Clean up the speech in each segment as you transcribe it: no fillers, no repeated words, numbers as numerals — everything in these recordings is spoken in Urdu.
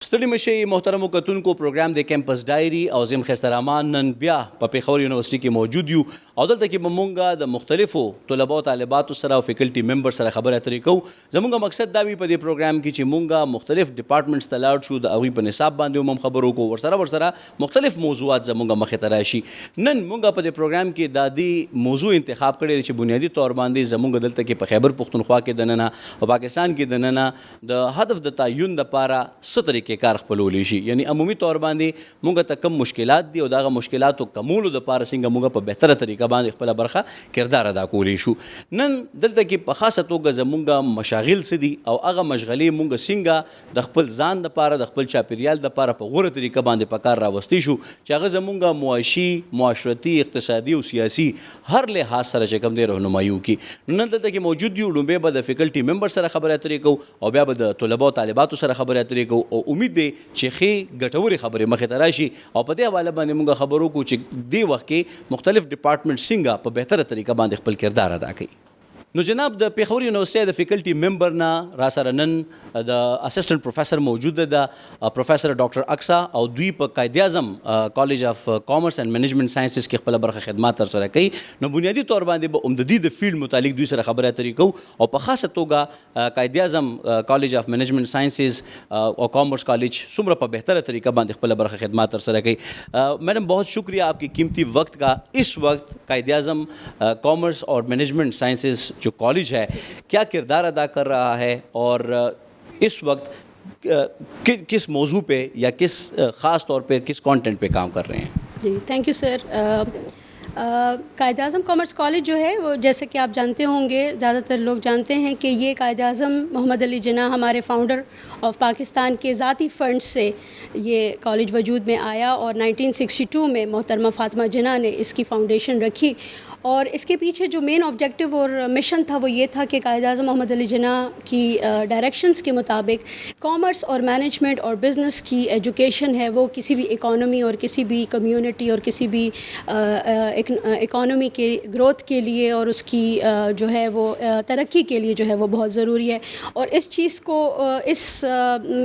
ستړي مشئ محترمو کتونکو پروګرام د کیمپس ډایري او زم خسته رحمان نن بیا په پېښور یونیورسيټي کې موجود یو او دلته کې به مونږ د مختلفو طلباو او طالباتو سره او فیکلټي ممبر سره خبرې اترې کوو. زمونږ مقصد دا وي په دې پروګرام کې چې مونږ مختلف ډپارټمنټس ته لاړ شو، د هغوی په نصاب باندې هم خبرو کوو، ورسره مختلف موضوعات زمونږ مخې ته راشي. نن مونږ په دې پروګرام کې د دې موضوع انتخاب کړی چې بنیادي طور باندې زمونږ دلته کې په خیبر پښتونخوا کې دننه او پاکستان کې دننه د هدف د تعین لپاره څه طریقې کار خپلولی شي، یعنی عمومي طور باندې مونږ ته کم مشکلات دي او دغه مشکلاتو کمولو دپاره څنګه مونږ په بهتره طریقه باندې خپله برخه کردار ادا کولی شو. نن دلته کې په خاصه توګه زمونږ مشاغل څه دي او هغه مشغلې مونږ څنګه د خپل ځان دپاره د خپل چاپیریال دپاره په غوره طریقه باندې په کار راوستی شو چې هغه زمونږ معاشي، معاشرتي، اقتصادي او سیاسي هر لحاظ سره چې کوم دی رهنمایي وکړي. نن دلته کې موجود یو، لومبی به د فیکلټي ممبر سره خبرې اترې کوو او بیا به د طلباو طالباتو سره خبرې اترې کوو او امید دی چې ښې ګټورې خبرې مخې ته راشي او په دې حواله باندې مونږ خبرو کوو چې دې وخت کې مختلف ډپارټمنټ څنګه په بهتره طریقه باندې خپل کردار ادا کوي. نو جناب د پېښور یونیورسيټي د فیکلټي ممبر نه را سره نن د اسسټنټ پروفیسر موجود ده، پروفیسر ډاکټر اقصا، او دوی په Quaid Azam college of commerce and management sciences کې خپل برخه خدمات تر سره کوي. نو بنیادی طور باندې به عمددي د فیلډ متعلق دوی سره خبرې اترې کوو او په خاصه توګه Quaid Azam college of management sciences او کامرس کالج څومره په بهتره طریقه باندې خپل برخه خدمات تر سره کوي. میڈم بہت شکریہ آپ کی قیمتی وقت کا. اس وقت قائد اعظم کامرس اور مینجمنٹ سائنسز جو کالج ہے کیا کردار ادا کر رہا ہے اور اس وقت کس موضوع پہ یا کس خاص طور پہ کس کانٹینٹ پہ کام کر رہے ہیں؟ جی thank you sir. Quaid Azam commerce college جو ہے وہ جیسے کہ آپ جانتے ہوں گے، زیادہ تر لوگ جانتے ہیں کہ یہ قائد اعظم محمد علی جناح ہمارے فاؤنڈر آف پاکستان کے ذاتی فنڈ سے یہ کالج وجود میں آیا اور 1962 میں محترمہ فاطمہ جناح نے اس کی فاؤنڈیشن رکھی. اور اس کے پیچھے جو مین آبجیکٹیو اور مشن تھا وہ یہ تھا کہ قائد اعظم محمد علی جناح کی ڈائریکشنز کے مطابق کامرس اور مینجمنٹ اور بزنس کی ایجوکیشن ہے وہ کسی بھی اکانومی اور کسی بھی کمیونٹی اور کسی بھی اکانومی کے گروتھ کے لیے اور اس کی جو ہے وہ ترقی کے لیے جو ہے وہ بہت ضروری ہے. اور اس چیز کو، اس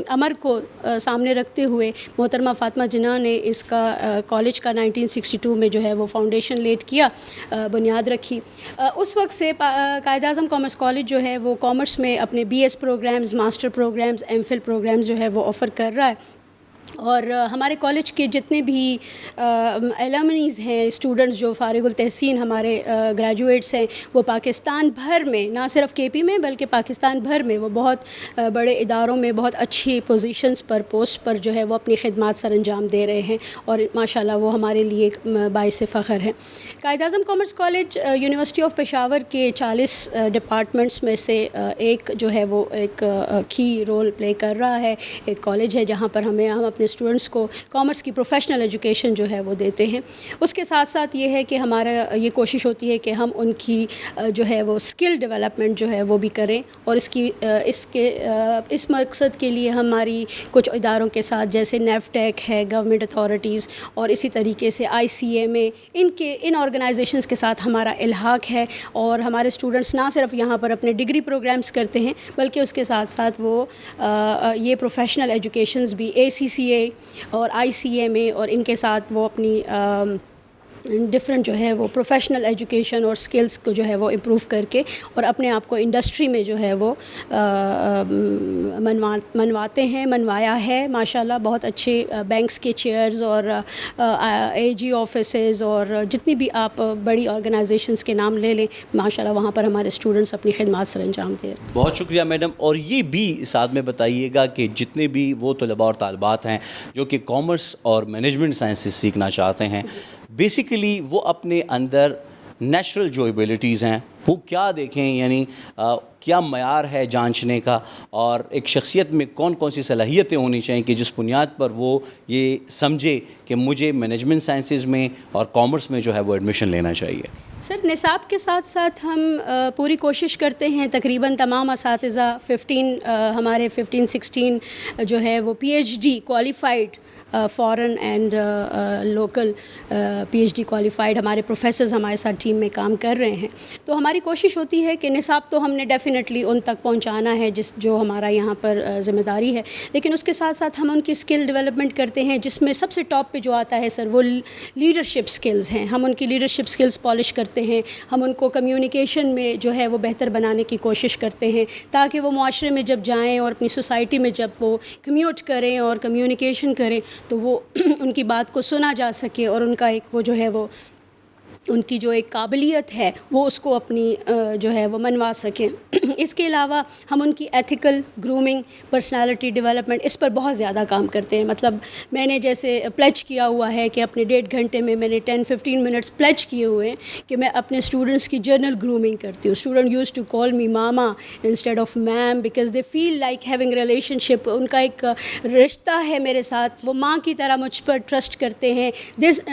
امر کو سامنے رکھتے ہوئے محترمہ فاطمہ جناح نے اس کا کالج کا 1962 میں جو ہے وہ فاؤنڈیشن لیٹ کیا، بنیاد رکھی. اس وقت سے قائد اعظم کامرس کالج جو ہے وہ کامرس میں اپنے B S programmes, master programmes, MPhil programmes جو ہے وہ آفر کر رہا ہے. اور ہمارے کالج کے جتنے بھی ایلمنیز ہیں، اسٹوڈنٹس جو فارغ التحسین ہمارے گریجویٹس ہیں، وہ پاکستان بھر میں، نہ صرف کے پی میں بلکہ پاکستان بھر میں وہ بہت بڑے اداروں میں بہت اچھی پوزیشنز پر، پوسٹ پر جو ہے وہ اپنی خدمات سر انجام دے رہے ہیں اور ماشاءاللہ وہ ہمارے لیے باعث فخر ہے. Quaid Azam commerce college university of Peshawar کے 40 ڈپارٹمنٹس میں سے ایک جو ہے وہ ایک کی رول پلے کر رہا ہے. ایک کالج ہے جہاں پر ہم اپنے اسٹوڈنٹس کو کامرس کی پروفیشنل ایجوکیشن جو ہے وہ دیتے ہیں. اس کے ساتھ ساتھ یہ ہے کہ ہمارا یہ کوشش ہوتی ہے کہ ہم ان کی جو ہے وہ اسکل ڈیولپمنٹ جو ہے وہ بھی کریں اور اس مقصد کے لیے ہماری کچھ اداروں کے ساتھ جیسے نیفٹیک ہے، گورنمنٹ اتھارٹیز، اور اسی طریقے سے ICMA، ان آرگنائزیشنز کے ساتھ ہمارا الحاق ہے. اور ہمارے اسٹوڈنٹس نہ صرف یہاں پر اپنے ڈگری پروگرامز کرتے ہیں بلکہ اس کے ساتھ ساتھ وہ یہ پروفیشنل ایجوکیشنز بھی ACCA اور ICMA اور ان کے ساتھ وہ اپنی ڈفرینٹ جو ہے وہ پروفیشنل ایجوکیشن اور سکلز کو جو ہے وہ امپروو کر کے اور اپنے آپ کو انڈسٹری میں جو ہے وہ منواتے ہیں، منوایا ہے. ماشاءاللہ بہت اچھے بینکس کے چیئرز اور AG آفیسز اور جتنی بھی آپ بڑی آرگنائزیشنز کے نام لے لیں، ماشاءاللہ وہاں پر ہمارے اسٹوڈنٹس اپنی خدمات سر انجام دے رہے ہیں. بہت شکریہ میڈم. اور یہ بھی ساتھ میں بتائیے گا کہ جتنے بھی وہ طلباء اور طالبات ہیں جو کہ کامرس اور مینجمنٹ سائنسز سیکھنا چاہتے ہیں، بیسیکلی وہ اپنے اندر نیچرل جو ایبلٹیز ہیں وہ کیا دیکھیں، یعنی کیا معیار ہے جانچنے کا، اور ایک شخصیت میں کون کون سی صلاحیتیں ہونی چاہیے کہ جس بنیاد پر وہ یہ سمجھے کہ مجھے مینجمنٹ سائنسز میں اور کامرس میں جو ہے وہ ایڈمیشن لینا چاہیے. سر نصاب کے ساتھ ساتھ ہم پوری کوشش کرتے ہیں، تقریباً تمام اساتذہ 15 ہمارے 15-16 جو ہے وہ PhD qualified foreign and local PhD qualified ہمارے پروفیسرز ہمارے ساتھ ٹیم میں کام کر رہے ہیں. تو ہماری کوشش ہوتی ہے کہ نصاب تو ہم نے ڈیفینیٹلی ان تک پہنچانا ہے جو ہمارا یہاں پر ذمہ داری ہے, لیکن اس کے ساتھ ساتھ ہم ان کی اسکل ڈیولپمنٹ کرتے ہیں, جس میں سب سے ٹاپ پہ جو آتا ہے سر وہ لیڈرشپ اسکلز ہیں. ہم ان کی لیڈرشپ اسکلز پالش کرتے ہیں, ہم ان کو کمیونیکیشن میں جو ہے وہ بہتر بنانے کی کوشش کرتے ہیں, تاکہ وہ معاشرے میں جب جائیں اور اپنی سوسائٹی میں جب وہ کمیوٹ کریں اور کمیونیکیشن کریں تو وہ ان کی بات کو سنا جا سکے, اور ان کا ایک وہ جو ہے وہ ان کی جو ایک قابلیت ہے وہ اس کو اپنی جو ہے وہ منوا سکیں. اس کے علاوہ ہم ان کی ایتھیکل گرومنگ, پرسنالٹی ڈیولپمنٹ, اس پر بہت زیادہ کام کرتے ہیں. مطلب میں نے جیسے پلیج کیا ہوا ہے کہ اپنے 1.5 گھنٹے میں نے 10-15 منٹس پلیج کیے ہوئے ہیں کہ میں اپنے اسٹوڈنٹس کی جرنل گرومنگ کرتی ہوں. Student use to call me mama instead of ma'am because they feel like having relationship. ان کا ایک رشتہ ہے میرے ساتھ, وہ ماں کی طرح مجھ پر ٹرسٹ کرتے ہیں.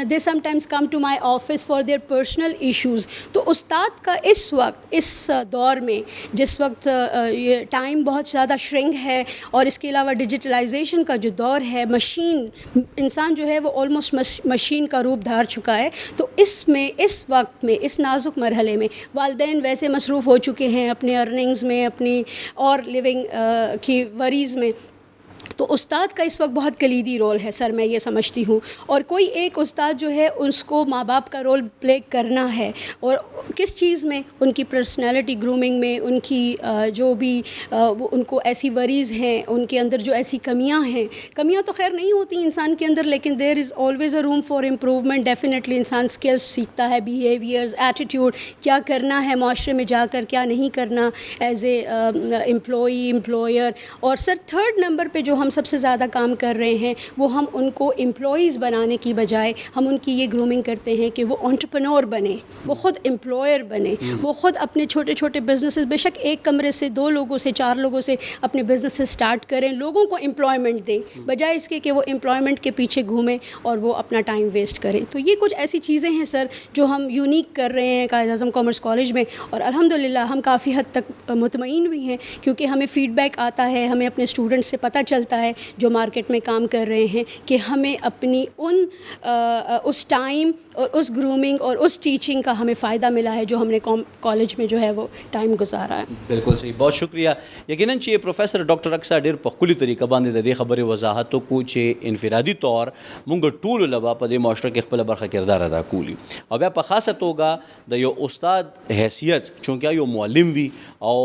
They sometimes come to my office for their personal issues. تو استاد کا اس وقت, اس دور میں جس وقت یہ ٹائم بہت زیادہ شرنک ہے, اور اس کے علاوہ ڈیجیٹلائزیشن کا جو دور ہے, مشین, انسان جو ہے وہ آلموسٹ مشین کا روپ دھار چکا ہے. تو اس میں, اس وقت میں, اس نازک مرحلے میں والدین ویسے مصروف ہو چکے ہیں اپنے ارننگز میں, اپنی اور لیونگ کی وریز میں. تو استاد کا اس وقت بہت کلیدی رول ہے سر, میں یہ سمجھتی ہوں. اور کوئی ایک استاد جو ہے اس کو ماں باپ کا رول پلے کرنا ہے, اور کس چیز میں, ان کی پرسنالٹی گرومنگ میں, ان کی جو بھی ان کو ایسی وریز ہیں, ان کے اندر جو ایسی کمیاں ہیں. کمیاں تو خیر نہیں ہوتی انسان کے اندر, لیکن there is always a room for improvement. Definitely انسان اسکلس سیکھتا ہے, بیہیویئرز, ایٹیٹیوڈ, کیا کرنا ہے معاشرے میں جا کر, کیا نہیں کرنا ایز اے امپلائی, امپلائر. اور سر 3rd نمبر پہ جو ہم سب سے زیادہ کام کر رہے ہیں وہ ہم ان کو امپلائیز بنانے کی بجائے ہم ان کی یہ گرومنگ کرتے ہیں کہ وہ انٹرپرینور بنے, وہ خود امپلائر بنے, وہ خود اپنے چھوٹے چھوٹے بزنسز, بے شک 1 کمرے سے 2 لوگوں سے 4 لوگوں سے اپنے بزنسز سٹارٹ کریں, لوگوں کو امپلائمنٹ دیں, بجائے اس کے کہ وہ امپلائمنٹ کے پیچھے گھومیں اور وہ اپنا ٹائم ویسٹ کریں. تو یہ کچھ ایسی چیزیں ہیں سر جو ہم یونیک کر رہے ہیں قائد اعظم کامرس کالج میں, اور الحمدللہ ہم کافی حد تک مطمئن بھی ہیں, کیونکہ ہمیں فیڈ بیک آتا ہے, ہمیں اپنے اسٹوڈنٹ سے پتہ چلتا ہے جو مارکیٹ میں کام کر رہے ہیں کہ ہمیں اپنی اس ٹائم اور اس گرومنگ اور اس ٹیچنگ کا ہمیں فائدہ ملا ہے جو ہم نے کالج میں جو ہے وہ ٹائم گزارا ہے. بالکل صحیح, بہت شکریہ. یقیناً چې پروفیسر ډاکټر اکسا ډېر په ښکلي طریقه باندې د دې خبرې وضاحت وکړو چې انفرادي طور موږ ټولو له به په دې معاشره کې خپله برخه کردار ادا کولی, او بیا په خاصه توګه د یو استاد حیثیت چونکه یو معلم وي او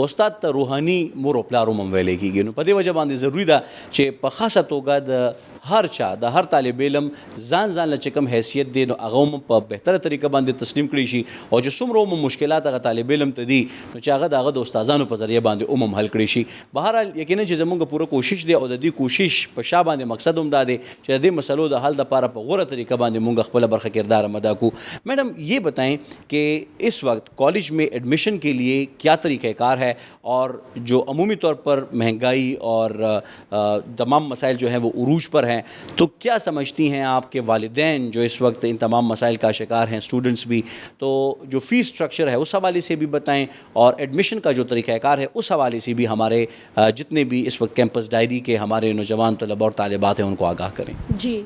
استاد ته روحاني مور او پلار هم ویلی کېږي, نو په دې وجه باندې ضروري ده چې په خاصه توګه د هر چا, د هر طالب علم ځان له چې کوم حیثیت دی نو هغه هم په بهتره طریقه باندې تسلیم کړي شي, او چې څومره هم مشکلات هغه طالب علم ته دي نو چې هغه د هغه د استادانو په ذریعه باندې هم حل کړي شي. بهرحال یقینا چې زموږ پوره کوشش دی, او د دې کوشش په شا باندې مقصد هم دا دی چې د دې مسلو د حل لپاره په غوره طریقه باندې موږ خپله برخه کردار ادا کړو. میڈم یہ بتائیں کہ اس وقت کالج میں ایڈمیشن کے لیے کیا طریقہ کار ہے, اور جو عمومی طور پر مہنگائی اور تمام مسائل جو ہیں وہ عروج پر ہیں, تو کیا سمجھتی ہیں آپ کے والدین جو اس وقت ان تمام مسائل کا شکار ہیں, اسٹوڈنٹس بھی, تو جو فیس اسٹرکچر ہے اس حوالے سے بھی بتائیں, اور ایڈمیشن کا جو طریقہ کار ہے اس حوالے سے بھی ہمارے جتنے بھی اس وقت کیمپس ڈائری کے ہمارے نوجوان طلباء اور طالبات ہیں ان کو آگاہ کریں. جی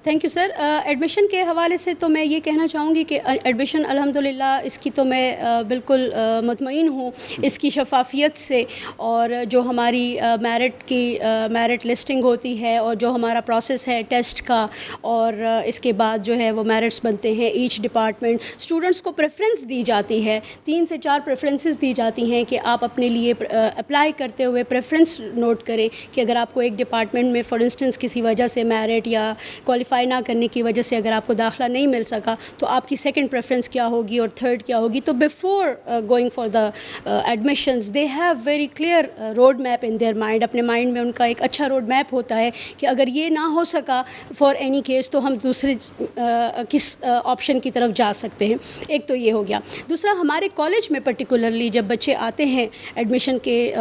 تھینک یو سر. ایڈمیشن کے حوالے سے تو میں یہ کہنا چاہوں گی کہ ایڈمیشن الحمدللہ اس کی تو میں بالکل مطمئن ہوں اس کی شفافیت سے, اور جو ہماری میرٹ لسٹنگ ہوتی ہے, اور جو ہمارا پروسیس ہے ٹیسٹ کا, اور اس کے بعد جو ہے وہ میرٹس بنتے ہیں ایچ ڈپارٹمنٹ. اسٹوڈنٹس کو پریفرنس دی جاتی ہے, 3 سے 4 پریفرنسز دی جاتی ہیں کہ آپ اپنے لیے اپلائی کرتے ہوئے پریفرنس نوٹ کریں کہ اگر آپ کو ایک ڈپارٹمنٹ میں فار انسٹنس کسی وجہ سے میرٹ یا کوالیفائی نہ کرنے کی وجہ سے اگر آپ کو داخلہ نہیں مل سکا, تو آپ کی 2nd پریفرنس کیا ہوگی اور 3rd کیا ہوگی. تو before going for the admissions they have very clear road map in their mind. اپنے مائنڈ میں ان کا ایک اچھا روڈ میپ ہوتا ہے کہ اگر یہ نہ ہو سکا فار اینی کیس تو ہم دوسرے کس آپشن کی طرف جا سکتے ہیں. ایک تو یہ ہو گیا. دوسرا, ہمارے کالج میں پرٹیکولرلی جب بچے آتے ہیں ایڈمیشن کے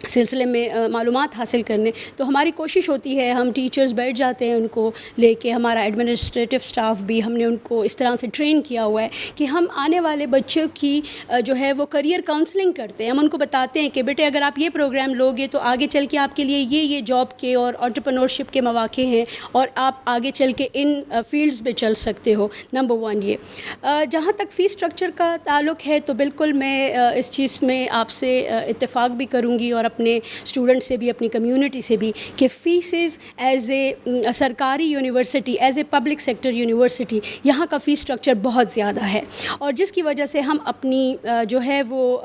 سلسلے میں معلومات حاصل کرنے. تو ہماری کوشش ہوتی ہے, ہم ٹیچرز بیٹھ جاتے ہیں ان کو لے کے, ہمارا ایڈمنسٹریٹو اسٹاف بھی, ہم نے ان کو اس طرح سے ٹرین کیا ہوا ہے کہ ہم آنے والے بچوں کی جو ہے وہ کریئر کاؤنسلنگ کرتے ہیں. ہم ان کو بتاتے ہیں کہ بیٹے اگر آپ یہ پروگرام لوگے تو آگے چل کے آپ کے لیے یہ جاب کے اور انٹرپرنورشپ کے مواقع ہیں اور آپ آگے چل کے ان فیلڈز پہ چل سکتے ہو. نمبر 1 یہ. جہاں تک فی اسٹرکچر کا تعلق ہے تو بالکل میں اس چیز میں آپ سے اتفاق بھی کروں گی اور اپنے اسٹوڈنٹ سے بھی, اپنی کمیونٹی سے بھی, کہ فیسز ایز اے سرکاری university, as a public sector university, یہاں کا فی اسٹرکچر بہت زیادہ ہے اور جس کی وجہ سے ہم اپنی جو ہے وہ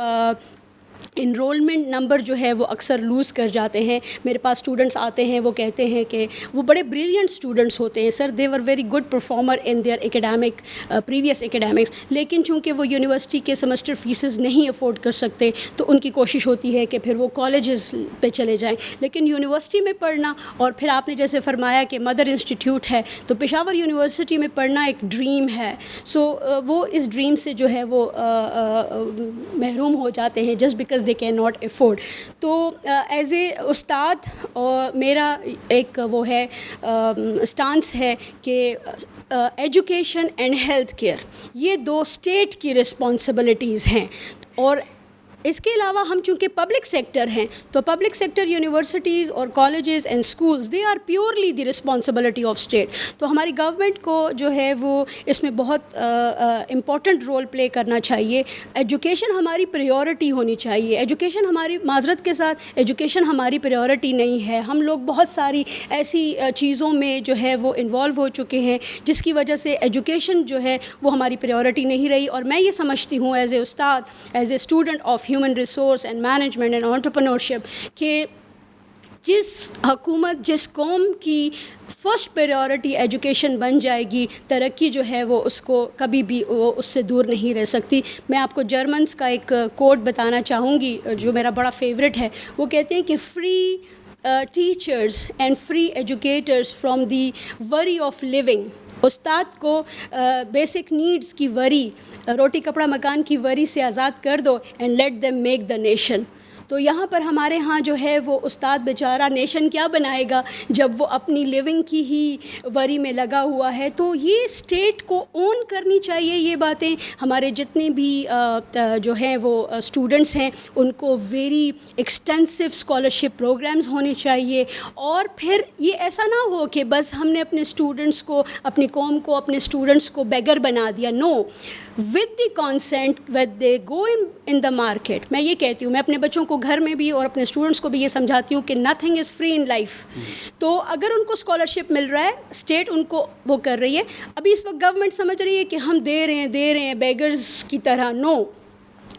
انرولمنٹ نمبر جو ہے وہ اکثر لوز کر جاتے ہیں. میرے پاس اسٹوڈنٹس آتے ہیں, وہ کہتے ہیں کہ وہ بڑے بریلینٹ اسٹوڈنٹس ہوتے ہیں sir, they were very good performer in their academic previous academics, لیکن چونکہ وہ یونیورسٹی کے سمسٹر فیسز نہیں افورڈ کر سکتے تو ان کی کوشش ہوتی ہے کہ پھر وہ کالجز پہ چلے جائیں. لیکن یونیورسٹی میں پڑھنا, اور پھر آپ نے جیسے فرمایا کہ مدر انسٹیٹیوٹ ہے, تو پشاور یونیورسٹی میں پڑھنا ایک ڈریم ہے. سو وہ اس ڈریم سے جو ہے وہ محروم ہو جاتے ہیں just because they can not afford. تو ایز اے استاد میرا ایک وہ ہے اسٹانس ہے کہ ایجوکیشن اینڈ ہیلتھ کیئر یہ 2 اسٹیٹ کی رسپانسبلٹیز ہیں, اور اس کے علاوہ ہم چونکہ پبلک سیکٹر ہیں تو پبلک سیکٹر یونیورسٹیز اور colleges and schools they are purely the responsibility of state. تو ہماری گورنمنٹ کو جو ہے وہ اس میں بہت امپورٹنٹ رول پلے کرنا چاہیے. ایجوکیشن ہماری پریورٹی ہونی چاہیے. ایجوکیشن ہماری, معذرت کے ساتھ, ایجوکیشن ہماری پریورٹی نہیں ہے. ہم لوگ بہت ساری ایسی چیزوں میں جو ہے وہ انوالو ہو چکے ہیں جس کی وجہ سے ایجوکیشن جو ہے وہ ہماری پریورٹی نہیں رہی. اور میں یہ سمجھتی ہوں ایز اے استاد, as a student of human resource and management and entrepreneurship کہ جس حکومت, جس قوم کی فرسٹ پریورٹی ایجوکیشن بن جائے گی, ترقی جو ہے وہ اس کو کبھی بھی وہ اس سے دور نہیں رہ سکتی. میں آپ کو جرمنس کا ایک کوٹ بتانا چاہوں گی جو میرا بڑا فیوریٹ ہے. وہ کہتے ہیں کہ free teachers and free educators from the وری آف لیونگ. استاد کو بیسک نیڈز کی وری, روٹی کپڑا مکان کی وری سے آزاد کر دو and let them make the nation. تو یہاں پر ہمارے ہاں جو ہے وہ استاد بیچارہ نیشن کیا بنائے گا جب وہ اپنی لیونگ کی ہی وری میں لگا ہوا ہے. تو یہ اسٹیٹ کو اون کرنی چاہیے یہ باتیں. ہمارے جتنے بھی جو ہیں وہ اسٹوڈنٹس ہیں ان کو ویری ایکسٹینسو اسکالرشپ پروگرامز ہونے چاہیے. اور پھر یہ ایسا نہ ہو کہ بس ہم نے اپنے اسٹوڈنٹس کو, اپنی قوم کو, اپنے اسٹوڈنٹس کو بیگر بنا دیا. نو, with the consent when they go in the market. میں یہ کہتی ہوں, میں اپنے بچوں کو گھر میں بھی اور اپنے اسٹوڈنٹس کو بھی یہ سمجھاتی ہوں کہ nothing is free in life. تو اگر ان کو اسکالرشپ مل رہا ہے, اسٹیٹ ان کو وہ کر رہی ہے. ابھی اس وقت گورنمنٹ سمجھ رہی ہے کہ ہم دے رہے ہیں بیگرز کی طرح. نو,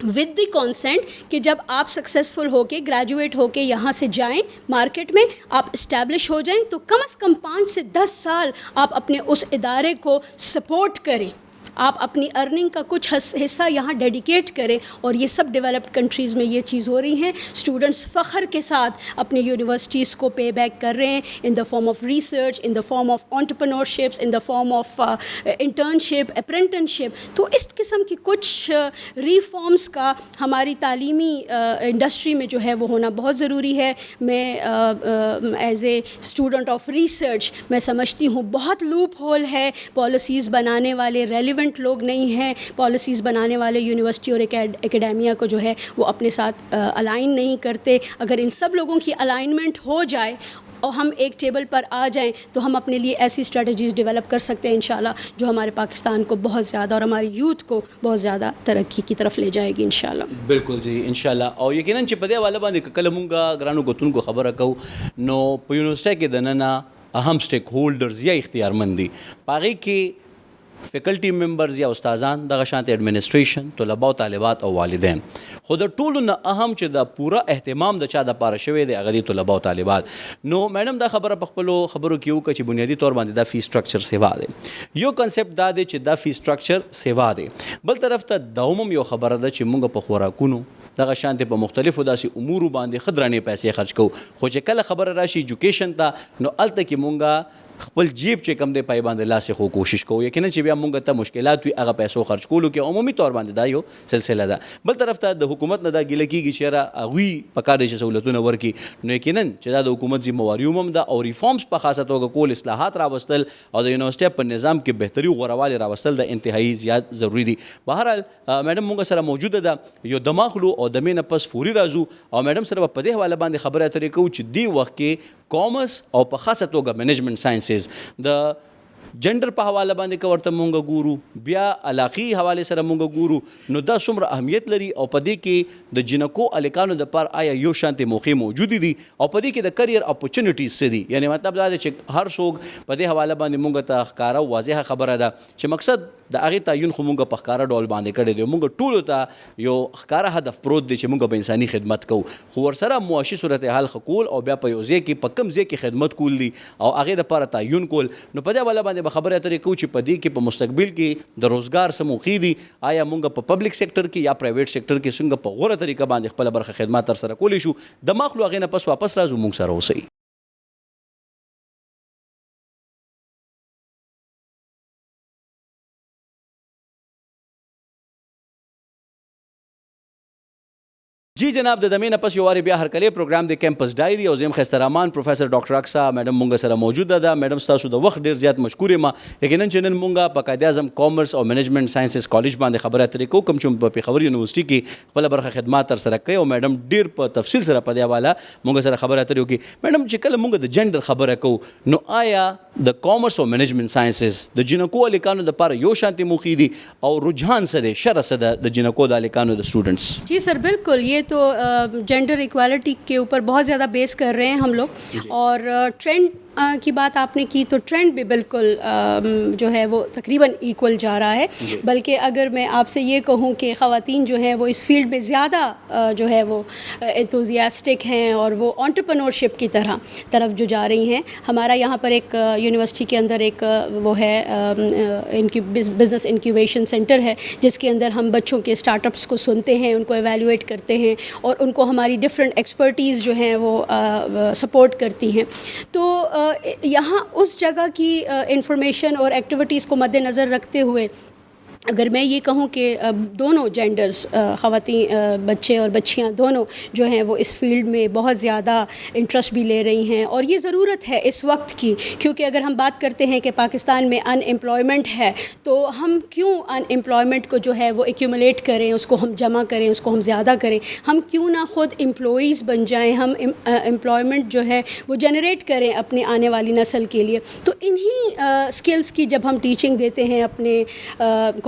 ود دی کانسینٹ کہ جب آپ سکسیزفل ہو کے, گریجویٹ ہو کے یہاں سے جائیں مارکیٹ میں, آپ اسٹیبلش ہو جائیں, تو کم از کم 5 سے 10 سال آپ اپنے اس ادارے کو سپورٹ کریں. آپ اپنی ارننگ کا کچھ حصہ یہاں ڈیڈیکیٹ کریں. اور یہ سب ڈیولپڈ کنٹریز میں یہ چیز ہو رہی ہیں. اسٹوڈنٹس فخر کے ساتھ اپنی یونیورسٹیز کو پے بیک کر رہے ہیں in the form of research, in the form of entrepreneurships, in the form of internship, apprenticeship. تو اس قسم کی کچھ ریفارمز کا ہماری تعلیمی انڈسٹری میں جو ہے وہ ہونا بہت ضروری ہے. میں as a student of research میں سمجھتی ہوں بہت لوپ ہول ہے. پالیسیز بنانے والے ریلیونٹ لوگ نہیں ہیں. پالیسیز بنانے والے یونیورسٹی اور اکیڈیمیا کو جو ہے وہ اپنے ساتھ الائن نہیں کرتے. اگر ان سب لوگوں کی الائنمنٹ ہو جائے اور ہم ایک ٹیبل پر آ جائیں تو ہم اپنے لیے ایسی اسٹریٹجیز ڈیولپ کر سکتے ہیں انشاءاللہ جو ہمارے پاکستان کو بہت زیادہ اور ہماری یوتھ کو بہت زیادہ ترقی کی طرف لے جائے گی انشاءاللہ. بالکل جی انشاءاللہ. او یقیناً چې په دې حواله باندې کله مونږ ګرانو کتونکو خبره کوو نو په یونیورسټۍ کې دننه اهم سټیک هولډرز یا اختیارمند دي. په هغې کې فیکلټي ممبرز یا استادان, دغه شانته ایڈمنسټریشن, طلبا او طالبات او والدین. خو د ټولو نه اهم چې د پوره اهتمام د چا د پاره شوی دی هغه دی طلبا او طالبات. نو میډم دا خبره په خپلو خبرو کې وکړه چې بنیادي طور باندې دا فی سټرکچر سیوا دی. یو کنسپټ دا دی چې دا فی سټرکچر سیوا دی. بل طرف ته دا هم یو خبره ده چې مونږ په خوراکونو دغه شانته په مختلفو داسې امورو باندې ښه درنې پیسې خرج کوو. خو چې کله خبره راشي ایجوکیشن ته نو هلته کې مونږ خپل جیب چې کم دی پای باندې لاس خو کوشش کوو. یقینا چې بیا مونږ ته مشکلات وي هغه پیسو خرج کولو کې عمومي طور باندې دا یو سلسله ده. بل طرف ته د حکومت نه دا ګیله کېږي چې یاره هغوی په کار دی چې سهولتونه ورکړي. نو یقینا چې دا د حکومت ذمهواري هم ده او ریفارمز په خاصه توګه کول، اصلاحات راوستل او د یونیورسټۍ په نظام کې بهتري غوروالي راوستل د انتهایی زیات ضروری دي. بهرحال میډم مونږ سره موجوده ده، یو دماغلو او دمې نه پس فوري راځو او میډم سره په دې حواله باندې خبرې اترې کوو چې دې وخت کې کامرس او په خاصه توګه مینجمنټ ساینسز د جنډر په حواله باندې که ورته مونږ ګورو، بیا علاقي حوالې سره مونږ ګورو، نو دا څومره اهمیت لري او په دې کې د جنکو الکانو دپاره آیا یو شانتې موقع موجودې دي او په دې کې د کریر اپورچونیټیز څه دي. یعنی مطلب دا دی چې هر څوک په دې حواله باندې مونږ ته ښکاره واضحه خبره ده چې مقصد د هغې تعین خو مونږ په ښکاره ډول باندې کړی دی. مونږ ټولو ته یو ښکاره هدف پروت دی چې مونږ به انساني خدمت کوو، خو ورسره معاشي صورتحال ښه کول او بیا په یو ځای کې په کوم ځای کې خدمت کول دي او هغې دپاره تعین کول. نو په دې حواله باندې به خبرې اترې کوو چې په دې کې په مستقبل کې د روزګار څه موقع دي، آیا مونږ په پبلک سیکټر کې یا پرایویټ سیکټر کې څنګه په غوره طریقه باندې خپله برخه خدمات ترسره کولی شو. د ماخلو هغې نه پس واپس راځو، مونږ سره اوسئ. جی جناب، د دمې نه پس یو وارې بیا هرکلی پروګرام د کیمپس ډایري او زه یم ښایسته رحمان. پروفیسر ډاکټر اکسا میډم مونږ سره موجوده ده. میډم ستاسو د وخت ډېر زیات مشکور یم. یقینا چې نن مونږ په قائد اعظم کامرس او مینجمنټ ساینسز کالج باندې خبرې اترې کوو، کوم چې په پېښور یونیورسټي کې خپله برخه خدمات ترسره کوي او میډم ډېر په تفصیل سره په دې حواله مونږ سره خبرې اترې وکړي. میډم چې کله مونږ د جنډر خبره کوو، نو آیا د کامرس او مینجمنټ ساینسز د جنکو الکانو دپاره یو شانتې موقع دي او رجحان څه دی، شرح څه ده د جنکو د الکانو د اسټوډنټس؟ جی سر بالکل، یہ تو جینڈر ایکوالٹی کے اوپر بہت زیادہ بیس کر رہے ہیں ہم لوگ. اور ٹرینڈ کی بات آپ نے کی تو ٹرینڈ بھی بالکل جو ہے وہ تقریباً ایکول جا رہا ہے. بلکہ اگر میں آپ سے یہ کہوں کہ خواتین جو ہیں وہ اس فیلڈ میں زیادہ جو ہے وہ انتھوزیاسٹک ہیں اور وہ انٹرپرنورشپ کی طرف جو جا رہی ہیں. ہمارا یہاں پر ایک یونیورسٹی کے اندر ایک وہ ہے بزنس انکیویشن سینٹر ہے، جس کے اندر ہم بچوں کے اسٹارٹ اپس کو سنتے ہیں، ان کو ایویلویٹ کرتے ہیں اور ان کو ہماری ڈفرینٹ ایکسپرٹیز جو ہیں وہ سپورٹ کرتی ہیں. تو یہاں اس جگہ کی انفارمیشن اور ایکٹیویٹیز کو مد نظر رکھتے ہوئے اگر میں یہ کہوں کہ دونوں جینڈرز، خواتین، بچے اور بچیاں دونوں جو ہیں وہ اس فیلڈ میں بہت زیادہ انٹرسٹ بھی لے رہی ہیں. اور یہ ضرورت ہے اس وقت کی، کیونکہ اگر ہم بات کرتے ہیں کہ پاکستان میں ان امپلائمنٹ ہے تو ہم کیوں ان امپلائمنٹ کو جو ہے وہ ایکیومولیٹ کریں، اس کو ہم جمع کریں، اس کو ہم زیادہ کریں. ہم کیوں نہ خود امپلائیز بن جائیں، ہم امپلائمنٹ جو ہے وہ جنریٹ کریں اپنے آنے والی نسل کے لیے. تو انہی اسکلس کی جب ہم ٹیچنگ دیتے ہیں اپنے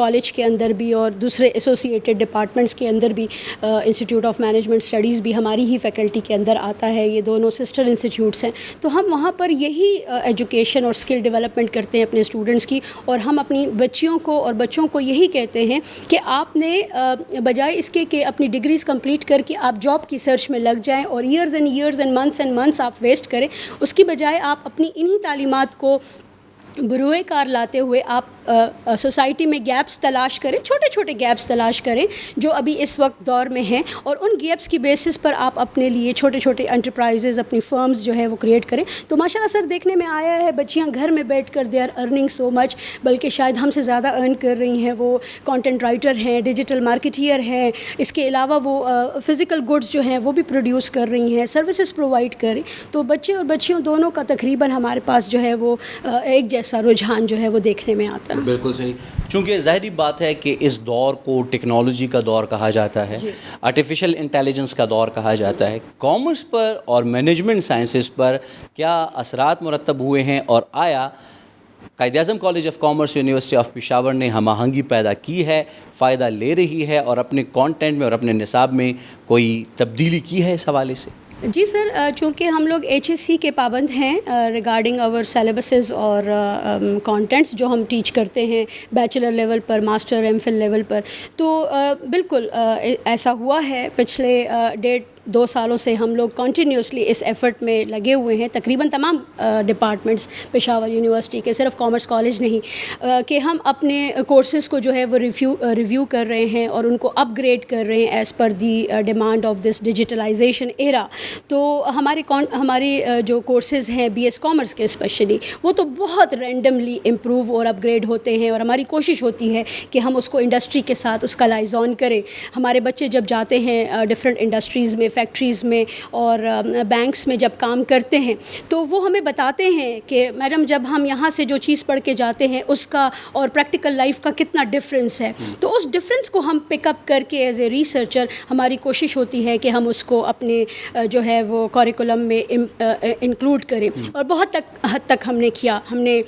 کالج کے اندر بھی اور دوسرے ایسوسیٹڈ ڈپارٹمنٹس کے اندر بھی، انسٹیٹیوٹ آف مینجمنٹ اسٹڈیز بھی ہماری ہی فیکلٹی کے اندر آتا ہے، یہ دونوں سسٹر انسٹیٹیوٹس ہیں. تو ہم وہاں پر یہی ایجوکیشن اور اسکل ڈیولپمنٹ کرتے ہیں اپنے اسٹوڈنٹس کی. اور ہم اپنی بچیوں کو اور بچوں کو یہی کہتے ہیں کہ آپ نے بجائے اس کے کہ اپنی ڈگریز کمپلیٹ کر کے آپ جاب کی سرچ میں لگ جائیں اور ایئرز اینڈ منتھس آپ ویسٹ کریں، اس کی بجائے آپ اپنی انہی تعلیمات کو بروئے کار لاتے ہوئے آپ سوسائٹی میں گیپس تلاش کریں، چھوٹے چھوٹے گیپس تلاش کریں جو ابھی اس وقت دور میں ہیں، اور ان گیپس کی بیسس پر آپ اپنے لیے چھوٹے چھوٹے انٹرپرائزز، اپنی فرمز جو ہے وہ کریٹ کریں. تو ماشاء اللہ سر دیکھنے میں آیا ہے بچیاں گھر میں بیٹھ کر دے آر ارننگ سو مچ، بلکہ شاید ہم سے زیادہ ارن کر رہی ہیں. وہ کانٹینٹ رائٹر ہیں، ڈیجیٹل مارکیٹیئر ہیں، اس کے علاوہ وہ فزیکل گڈس جو ہیں وہ بھی پروڈیوس کر رہی ہیں، سروسز پرووائڈ کر رہی. تو بچے اور بچیوں دونوں کا تقریباً ہمارے پاس جو ہے وہ ایک جیسا رجحان جو ہے وہ دیکھنے میں آتا ہے. بالکل صحیح، چونکہ ظاہری بات ہے کہ اس دور کو ٹیکنالوجی کا دور کہا جاتا ہے، آرٹیفیشل انٹیلیجنس کا دور کہا جاتا ہے. کامرس پر اور مینجمنٹ سائنسز پر کیا اثرات مرتب ہوئے ہیں، اور آیا Quaid Azam college of commerce university of Peshawar نے ہم آہنگی پیدا کی ہے، فائدہ لے رہی ہے اور اپنے کانٹینٹ میں اور اپنے نصاب میں کوئی تبدیلی کی ہے اس حوالے سے؟ جی سر، چونکہ ہم لوگ HSC کے پابند ہیں ریگارڈنگ آور سیلیبسز اور کانٹینٹس جو ہم ٹیچ کرتے ہیں بیچلر لیول پر، ماسٹر ایم فل لیول پر. تو بالکل ایسا ہوا ہے پچھلے 2 سالوں سے ہم لوگ کنٹینیوسلی اس ایفرٹ میں لگے ہوئے ہیں، تقریباً تمام ڈپارٹمنٹس پشاور یونیورسٹی کے، صرف کامرس کالج نہیں، کہ ہم اپنے کورسز کو جو ہے وہ ریویو کر رہے ہیں اور ان کو اپ گریڈ کر رہے ہیں as per the demand of this digitalization era. تو ہماری جو کورسز ہیں بی ایس کامرس کے اسپیشلی، وہ تو بہت رینڈملی امپروو اور اپ گریڈ ہوتے ہیں، اور ہماری کوشش ہوتی ہے کہ ہم اس کو انڈسٹری کے ساتھ اس کا لائز آن کریں. ہمارے بچے جب جاتے ہیں ڈفرینٹ انڈسٹریز میں، فیکٹریز میں اور بینکس میں جب کام کرتے ہیں، تو وہ ہمیں بتاتے ہیں کہ میڈم جب ہم یہاں سے جو چیز پڑھ کے جاتے ہیں اس کا اور پریکٹیکل لائف کا کتنا ڈفرینس ہے. تو اس ڈفرینس کو ہم پک اپ کر کے ایز اے ریسرچر ہماری کوشش ہوتی ہے کہ ہم اس کو اپنے جو ہے وہ کریکولم میں انکلوڈ کریں، اور بہت حد تک ہم نے کیا. ہم نے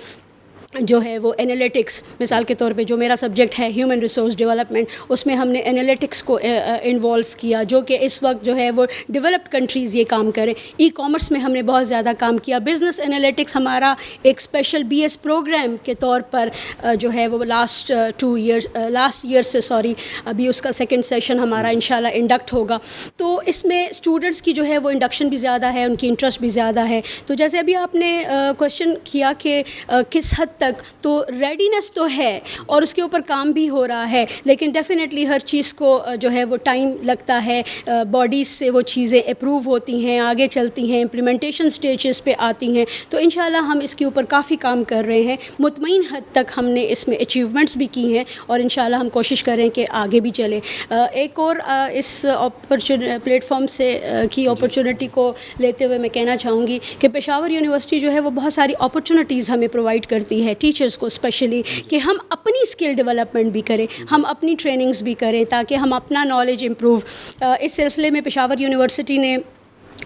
جو ہے وہ انالیٹکس، مثال کے طور پہ جو میرا سبجیکٹ ہے ہیومن ریسورس ڈیولپمنٹ، اس میں ہم نے انالیٹکس کو انوالو کیا، جو کہ اس وقت جو ہے وہ ڈیولپڈ کنٹریز یہ کام کریں. ای کامرس میں ہم نے بہت زیادہ کام کیا. بزنس انالیٹکس ہمارا ایک اسپیشل بی ایس پروگرام کے طور پر جو ہے وہ لاسٹ ایئر سے ابھی اس کا سیکنڈ سیشن ہمارا انشاءاللہ انڈکٹ ہوگا. تو اس میں اسٹوڈنٹس کی جو ہے وہ انڈکشن بھی زیادہ ہے، ان کی انٹرسٹ بھی زیادہ ہے. تو جیسے ابھی آپ نے کوشچن کیا کہ کس حد تک، تو ریڈینس تو ہے اور اس کے اوپر کام بھی ہو رہا ہے، لیکن ڈیفینیٹلی ہر چیز کو جو ہے وہ ٹائم لگتا ہے. باڈیز سے وہ چیزیں اپروو ہوتی ہیں، آگے چلتی ہیں، امپلیمنٹیشن سٹیجز پہ آتی ہیں. تو انشاءاللہ ہم اس کے اوپر کافی کام کر رہے ہیں. مطمئن حد تک ہم نے اس میں اچیومنٹس بھی کی ہیں، اور انشاءاللہ ہم کوشش کریں کہ آگے بھی چلیں. ایک اور اس پلیٹ فارم سے کی اپرچونٹی کو لیتے ہوئے میں کہنا چاہوں گی کہ پشاور یونیورسٹی جو ہے وہ بہت ساری اپرچونٹیز ہمیں پرووائڈ کرتی ہے، ٹیچرز کو اسپیشلی، کہ ہم اپنی اسکل ڈیولپمنٹ بھی کریں، ہم اپنی ٹریننگز بھی کریں تاکہ ہم اپنا نالج امپروو. اس سلسلے میں پشاور یونیورسٹی نے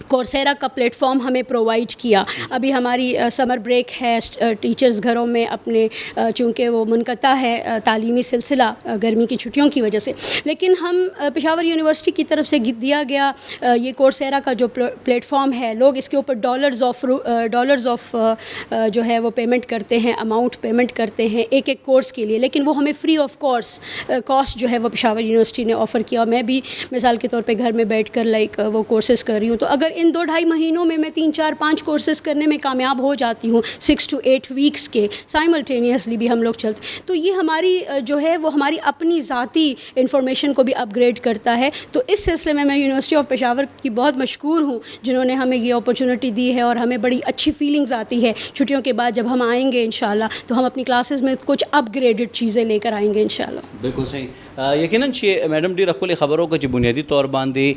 کورسیرا کا پلیٹ فارم ہمیں پرووائڈ کیا. ابھی ہماری سمر بریک ہے، ٹیچرز گھروں میں اپنے چونکہ وہ منقطع ہے تعلیمی سلسلہ گرمی کی چھٹیوں کی وجہ سے، لیکن ہم پشاور یونیورسٹی کی طرف سے دیا گیا یہ کورسیرا کا جو پلیٹ فارم ہے، لوگ اس کے اوپر ڈالرز آف جو ہے وہ پیمنٹ کرتے ہیں، اماؤنٹ پیمنٹ کرتے ہیں ایک کورس کے لیے، لیکن وہ ہمیں فری آف کاسٹ جو ہے وہ پشاور یونیورسٹی نے آفر کیا. اور میں بھی مثال کے طور پہ گھر میں بیٹھ کر وہ کورسز کر رہی ہوں. تو اگر ان 2-2.5 مہینوں میں 3, 4, 5 کورسز کرنے میں کامیاب ہو جاتی ہوں 6 to 8 ویکس کے، سائملٹینیسلی بھی ہم لوگ چلتے، تو یہ ہماری جو ہے وہ ہماری اپنی ذاتی انفارمیشن کو بھی اپ گریڈ کرتا ہے. تو اس سلسلے میں یونیورسٹی آف پشاور کی بہت مشکور ہوں جنہوں نے ہمیں یہ اپرچونٹی دی ہے، اور ہمیں بڑی اچھی فیلنگز آتی ہے چھٹیوں کے بعد جب ہم آئیں گے انشاءاللہ تو ہم اپنی کلاسز میں کچھ اپ گریڈڈ چیزیں لے کر آئیں گے انشاءاللہ. بالکل صحیح. یقیناً میڈم ډېر ښکلې خبرو که چې بنیادي طور باندې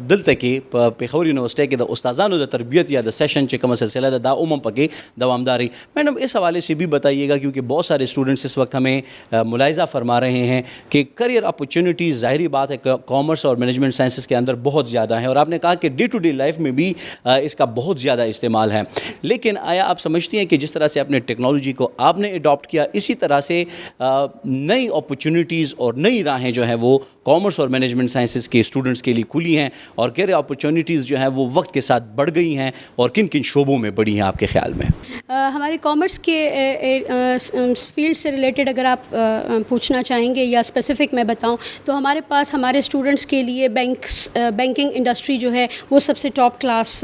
دلته کې په پېښور یونیورسټۍ کې د استادانو د تربیت یا د سیشن چې کومه سلسلہ ہے دا عموماً پکې دوامداری. میڈم اس حوالے سے بھی بتائیے گا کیونکہ بہت سارے اسٹوڈنٹس اس وقت ہمیں ملاحظہ فرما رہے ہیں کہ کریئر اپرچونیٹیز ظاہری بات ہے کامرس اور مینجمنٹ سائنسز کے اندر بہت زیادہ ہیں، اور آپ نے کہا کہ ڈے ٹو ڈے لائف میں بھی اس کا بہت زیادہ استعمال ہے. لیکن آیا آپ سمجھتی ہیں کہ جس طرح سے اپنے ٹیکنالوجی کو آپ نے اڈاپٹ کیا، اسی طرح سے نئی اپرچونیٹیز اور نئی راہیں جو ہیں وہ کامرس اور مینجمنٹ سائنسز کے اسٹوڈنٹس کے لیے کھلی ہیں، اور کیریئر اپرچونیٹیز جو ہیں وہ وقت کے ساتھ بڑھ گئی ہیں، اور کن کن شعبوں میں بڑھی ہیں آپ کے خیال میں؟ ہمارے کامرس کے فیلڈ سے ریلیٹڈ اگر آپ پوچھنا چاہیں گے یا اسپیسیفک میں بتاؤں تو ہمارے پاس ہمارے اسٹوڈنٹس کے لیے بینکنگ انڈسٹری جو ہے وہ سب سے ٹاپ کلاس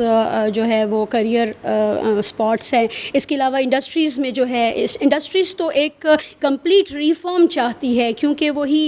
جو ہے وہ کریئر اسپاٹس ہیں. اس کے علاوہ انڈسٹریز میں جو ہے انڈسٹریز تو ایک کمپلیٹ ریفارم چاہتی ہے، کیونکہ وہی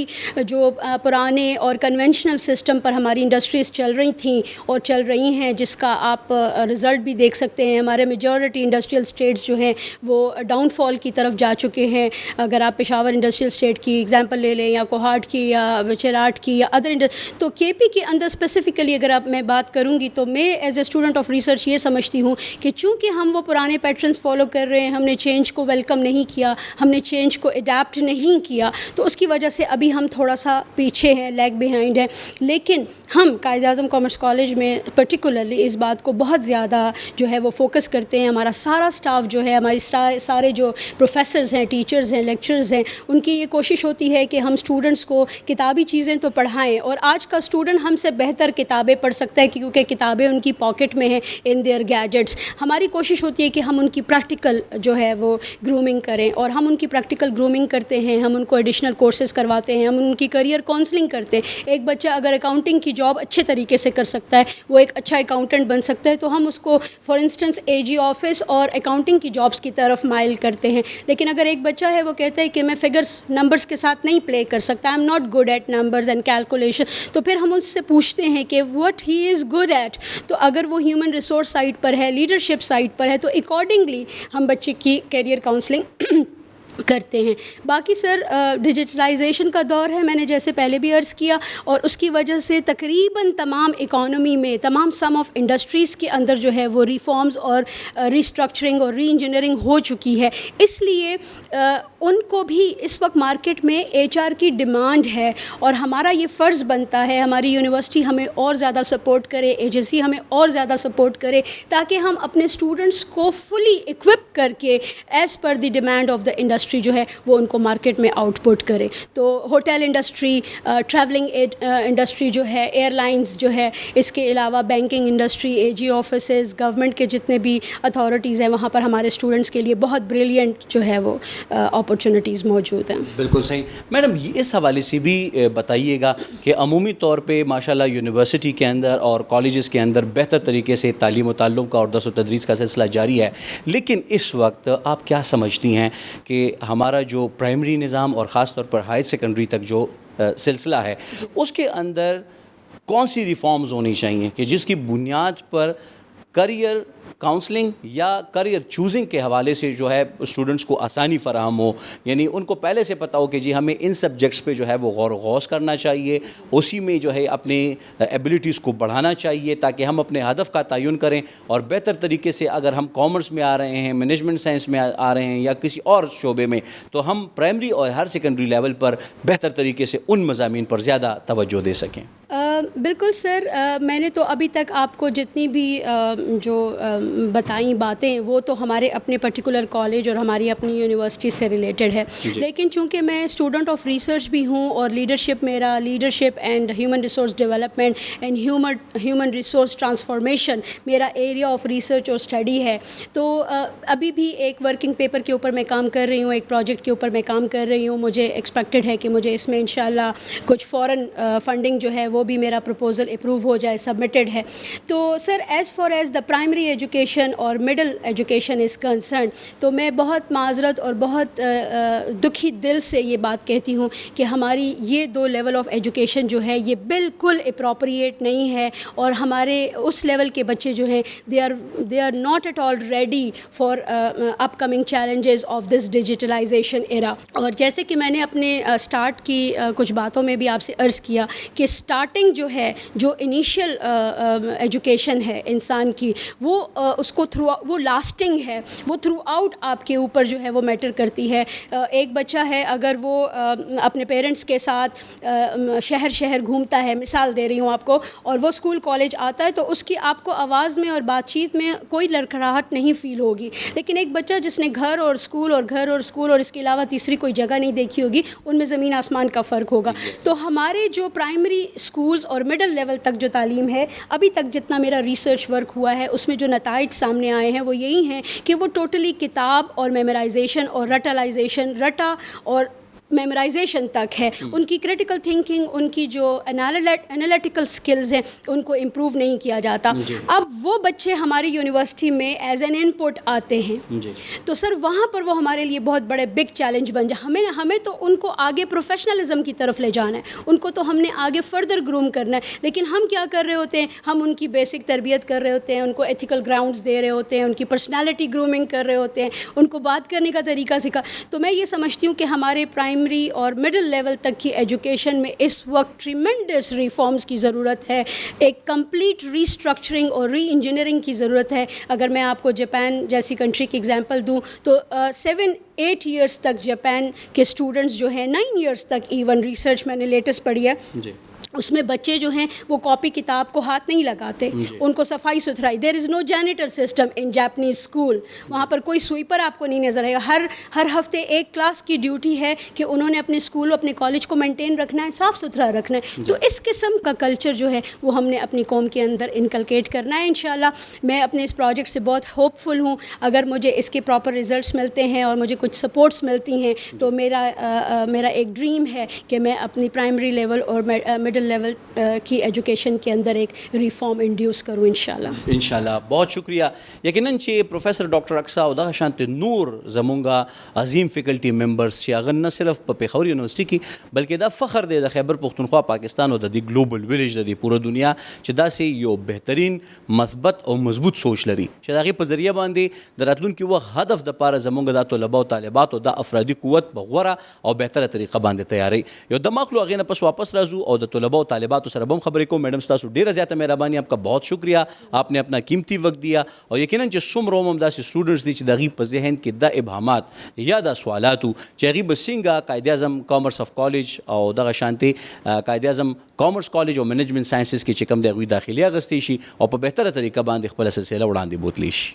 جو پرانے اور کنونشنل سسٹم پر ہماری انڈسٹریز چل رہی تھیں اور چل رہی ہیں، جس کا آپ رزلٹ بھی دیکھ سکتے ہیں. ہمارے میجورٹی انڈسٹریل اسٹیٹس جو ہیں وہ ڈاؤن فال کی طرف جا چکے ہیں. اگر آپ پشاور انڈسٹریل اسٹیٹ کی ایگزامپل لے لیں، یا کوہاٹ کی، یا چراٹ کی، یا ادر تو کے پی کے اندر اسپیسیفکلی اگر میں بات کروں گی تو میں as a student of research یہ سمجھتی ہوں کہ چونکہ ہم وہ پرانے پیٹرنس فالو کر رہے ہیں، ہم نے چینج کو ویلکم نہیں کیا، ہم نے چینج کو اڈیپٹ نہیں کیا، تو اس کی وجہ سے ابھی ہم تھوڑا سا پیچھے ہیں، لیگ بیہائنڈ ہیں. لیکن ہم قائد اعظم کامرس کالج میں پرٹیکولرلی اس بات کو بہت زیادہ جو ہے وہ فوکس کرتے ہیں. ہمارا سارا اسٹاف جو ہے، ہماری سارے جو پروفیسرز ہیں، ٹیچرز ہیں، لیکچرز ہیں، ان کی یہ کوشش ہوتی ہے کہ ہم اسٹوڈنٹس کو کتابی چیزیں تو پڑھائیں، اور آج کا اسٹوڈنٹ ہم سے بہتر کتابیں پڑھ سکتا ہے کیونکہ کتابیں ان کی پاکٹ میں ہیں، ان دیئر گیجٹس. ہماری کوشش ہوتی ہے کہ ہم ان کی پریکٹیکل جو ہے وہ گرومنگ کریں، اور ہم ان کی پریکٹیکل گرومنگ کرتے ہیں. ہم ان کو ایڈیشنل کورسز کرواتے کرتے ہیں, ہم ان کی کریئر کاؤنسلنگ کرتے ہیں. ایک بچہ اگر اکاؤنٹنگ کی جاب اچھے طریقے سے کر سکتا ہے, وہ ایک اچھا اکاؤنٹنٹ بن سکتا ہے, تو ہم اس کو for instance A G office اور اکاؤنٹنگ کی جابس کی طرف مائل کرتے ہیں. لیکن اگر ایک بچہ ہے وہ کہتا ہے کہ میں فگرس نمبرس کے ساتھ نہیں پلے کر سکتا, I'm not good at numbers and calculation, تو پھر ہم اس سے پوچھتے ہیں کہ what he is good at. تو اگر وہ ہیومن ریسورس سائٹ پر ہے, لیڈرشپ سائٹ پر ہے, تو اکارڈنگلی ہم بچے کی کیریئر کاؤنسلنگ کرتے ہیں. باقی سر ڈیجیٹلائزیشن کا دور ہے, میں نے جیسے پہلے بھی عرض کیا, اور اس کی وجہ سے تقریباً تمام اکانومی میں, تمام سم آف انڈسٹریز کے اندر جو ہے وہ ریفارمز اور ریسٹرکچرنگ اور ری انجینئرنگ ہو چکی ہے. اس لیے ان کو بھی اس وقت مارکیٹ میں ایچ آر کی ڈیمانڈ ہے, اور ہمارا یہ فرض بنتا ہے, ہماری یونیورسٹی ہمیں اور زیادہ سپورٹ کرے, ایجنسی ہمیں اور زیادہ سپورٹ کرے, تاکہ ہم اپنے اسٹوڈنٹس کو فلی اکوپ کر کے as per the demand of the industry جو ہے وہ ان کو مارکیٹ میں آؤٹ پٹ کرے. تو ہوٹل انڈسٹری, ٹریولنگ انڈسٹری جو ہے, ایئر لائنس جو ہے, اس کے علاوہ بینکنگ انڈسٹری, اے جی آفیسز, گورنمنٹ کے جتنے بھی اتھارٹیز ہیں, وہاں پر ہمارے اسٹوڈنٹس کے لیے بہت بریلینٹ جو ہے وہ اپرچونیٹیز موجود ہیں. بالکل صحیح. میڈم اس حوالے سے بھی بتائیے گا کہ عمومی طور پہ ماشاءاللہ یونیورسٹی کے اندر اور کالجز کے اندر بہتر طریقے سے تعلیم و تعلم کا اور درس و تدریس کا سلسلہ جاری ہے, لیکن اس وقت آپ کیا سمجھتی ہیں کہ ہمارا جو پرائمری نظام اور خاص طور پر ہائر سیکنڈری تک جو سلسلہ ہے, اس کے اندر کون سی ریفارمز ہونی چاہیے کہ جس کی بنیاد پر کریئر کاؤنسلنگ یا کریئر چوزنگ کے حوالے سے جو ہے اسٹوڈنٹس کو آسانی فراہم ہو, یعنی ان کو پہلے سے پتہ ہو کہ جی ہمیں ان سبجیکٹس پہ جو ہے وہ غور و غوص کرنا چاہیے, اسی میں جو ہے اپنے ایبلٹیز کو بڑھانا چاہیے, تاکہ ہم اپنے ہدف کا تعین کریں, اور بہتر طریقے سے اگر ہم کامرس میں آ رہے ہیں, مینجمنٹ سائنس میں آ رہے ہیں, یا کسی اور شعبے میں, تو ہم پرائمری اور ہر سیکنڈری لیول پر بہتر طریقے سے ان مضامین پر زیادہ توجہ دے سکیں. بالکل سر, میں نے تو ابھی تک آپ کو جتنی بھی جو بتائیں باتیں, وہ تو ہمارے اپنے پرٹیکولر کالج اور ہماری اپنی یونیورسٹی سے ریلیٹڈ ہے. لیکن چونکہ میں اسٹوڈنٹ آف ریسرچ بھی ہوں, اور لیڈرشپ میرا leadership and human resource development and human resource transformation میرا ایریا آف ریسرچ اور اسٹڈی ہے, تو ابھی بھی ایک ورکنگ پیپر کے اوپر میں کام کر رہی ہوں, ایک پروجیکٹ کے اوپر میں کام کر رہی ہوں. مجھے ایکسپیکٹڈ ہے کہ مجھے اس میں انشاءاللہ کچھ فوراً فنڈنگ جو ہے وہ بھی میرا پروپوزل اپروو ہو جائے, سبمٹڈ ہے. تو sir as far as the primary education اور مڈل ایجوکیشن از کنسرن, تو میں بہت معذرت اور بہت دکھی دل سے یہ بات کہتی ہوں کہ ہماری یہ دو لیول آف ایجوکیشن جو ہے یہ بالکل اپروپریٹ نہیں ہے, اور ہمارے اس لیول کے بچے جو ہیں they are not at all ready for upcoming challenges of this digitalization era. اور جیسے کہ میں نے اپنے اسٹارٹ کی کچھ باتوں میں بھی آپ سے عرض کیا کہ اسٹارٹنگ جو ہے, جو انیشیل ایجوکیشن ہے انسان کی, وہ اس کو وہ لاسٹنگ ہے, وہ تھرو آؤٹ آپ کے اوپر جو ہے وہ میٹر کرتی ہے. ایک بچہ ہے اگر وہ اپنے پیرنٹس کے ساتھ شہر گھومتا ہے, مثال دے رہی ہوں آپ کو, اور وہ اسکول کالج آتا ہے, تو اس کی آپ کو آواز میں اور بات چیت میں کوئی لڑکھڑاہٹ نہیں فیل ہوگی. لیکن ایک بچہ جس نے گھر اور اسکول اور اس کے علاوہ تیسری کوئی جگہ نہیں دیکھی ہوگی, ان میں زمین آسمان کا فرق ہوگا. تو ہمارے جو پرائمری اسکولز اور مڈل لیول تک جو تعلیم ہے, ابھی تک جتنا میرا ریسرچ ورک ہوا ہے اس میں جو نتائج سامنے آئے ہیں وہ یہی ہیں کہ وہ ٹوٹلی کتاب اور میمورائزیشن اور رٹا اور میمورائزیشن تک ہے. ان کی کریٹیکل تھنکنگ, ان کی جو انالیٹیکل سکلز ہیں, ان کو امپروو نہیں کیا جاتا. اب وہ بچے ہماری یونیورسٹی میں ایز این ان پٹ آتے ہیں, تو سر وہاں پر وہ ہمارے لیے بہت بڑے بگ چیلنج بن جائے. ہمیں تو ان کو آگے پروفیشنلزم کی طرف لے جانا ہے, ان کو تو ہم نے آگے فردر گروم کرنا ہے. لیکن ہم کیا کر رہے ہوتے ہیں, ہم ان کی بیسک تربیت کر رہے ہوتے ہیں, ان کو ایتھیکل گراؤنڈز دے رہے ہوتے ہیں, ان کی پرسنالٹی گرومنگ کر رہے ہوتے ہیں, ان کو بات کرنے کا طریقہ سکھا. تو میں یہ سمجھتی ہوں کہ ہمارے پرائمری اور مڈل لیول تک کی ایجوکیشن میں اس وقت ٹریمنڈس ریفارمز کی ضرورت ہے, ایک کمپلیٹ ریسٹرکچرنگ اور ری انجینئرنگ کی ضرورت ہے. اگر میں آپ کو جاپان جیسی کنٹری کی ایگزامپل دوں تو 7-8 ایئرس تک جاپان کے اسٹوڈنٹس جو ہیں 9 ایئرس تک ایون ریسرچ میں نے لیٹسٹ پڑھی ہے, اس میں بچے جو ہیں وہ کاپی کتاب کو ہاتھ نہیں لگاتے, ان کو صفائی ستھرائی, دیر از نو جینیٹر سسٹم ان جاپنیز اسکول, وہاں پر کوئی سویپر آپ کو نہیں نظر آئے گا. ہر ہفتے ایک کلاس کی ڈیوٹی ہے کہ انہوں نے اپنے اسکول اپنے کالج کو مینٹین رکھنا ہے, صاف ستھرا رکھنا ہے. تو اس قسم کا کلچر جو ہے وہ ہم نے اپنی قوم کے اندر انکلکیٹ کرنا ہے انشاءاللہ. میں اپنے اس پروجیکٹ سے بہت ہوپ فل ہوں. اگر مجھے اس کے پراپر ریزلٹس ملتے ہیں اور مجھے کچھ سپورٹس ملتی ہیں تو میرا ایک ڈریم ہے کہ میں اپنی پرائمری لیول اور مڈل لیول کی ایجوکیشن کے اندر ایک ریفارم انڈیوس کروں انشاءاللہ. بہت شکریہ. یقیناً چې پروفیسر ډاکټر اقصا او دغه شانتې نور زمونږ عظیم فیکلټي ممبرز چې هغه نه صرف په پېښور یونیورسټي کې بلکې دا فخر دی د خیبر پښتونخوا پاکستان او د دې ګلوبل ویلیج د دې پوره دنیا چې داسې یو بهترین مثبت او مضبوط سوچ لري چې د هغې په ذریعه باندې د راتلونکي وخت هدف دپاره زمونږ دا طلبه او طالبات او دا افرادي قوت په غوره او بهتره طریقه باندې تیاری. یو دمه اخلو هغې نه پس واپس راځو او د طلبه او طالباتو سره به هم خبرې کوم. میډم ستاسو ډېره زیاته مهرباني, آپ کا بہت شکریہ, آپ نے اپنا قیمتی وقت دیا. او یقیناً چې څومره هم داسې سټوډنټس دي چې د هغې په ذهن کې دا ابهامات یا دا سوالات چې هغې به څنګه قائد اعظم کامرس اف کالج او دغه شانتې قائد اعظم کامرس کالج او منیجمنٹ ساینسز کې چې کوم دی هغوی داخلي اخیستی شي او په بهتره طریقه باندې خپله سلسله وړاندې بوتلی شي.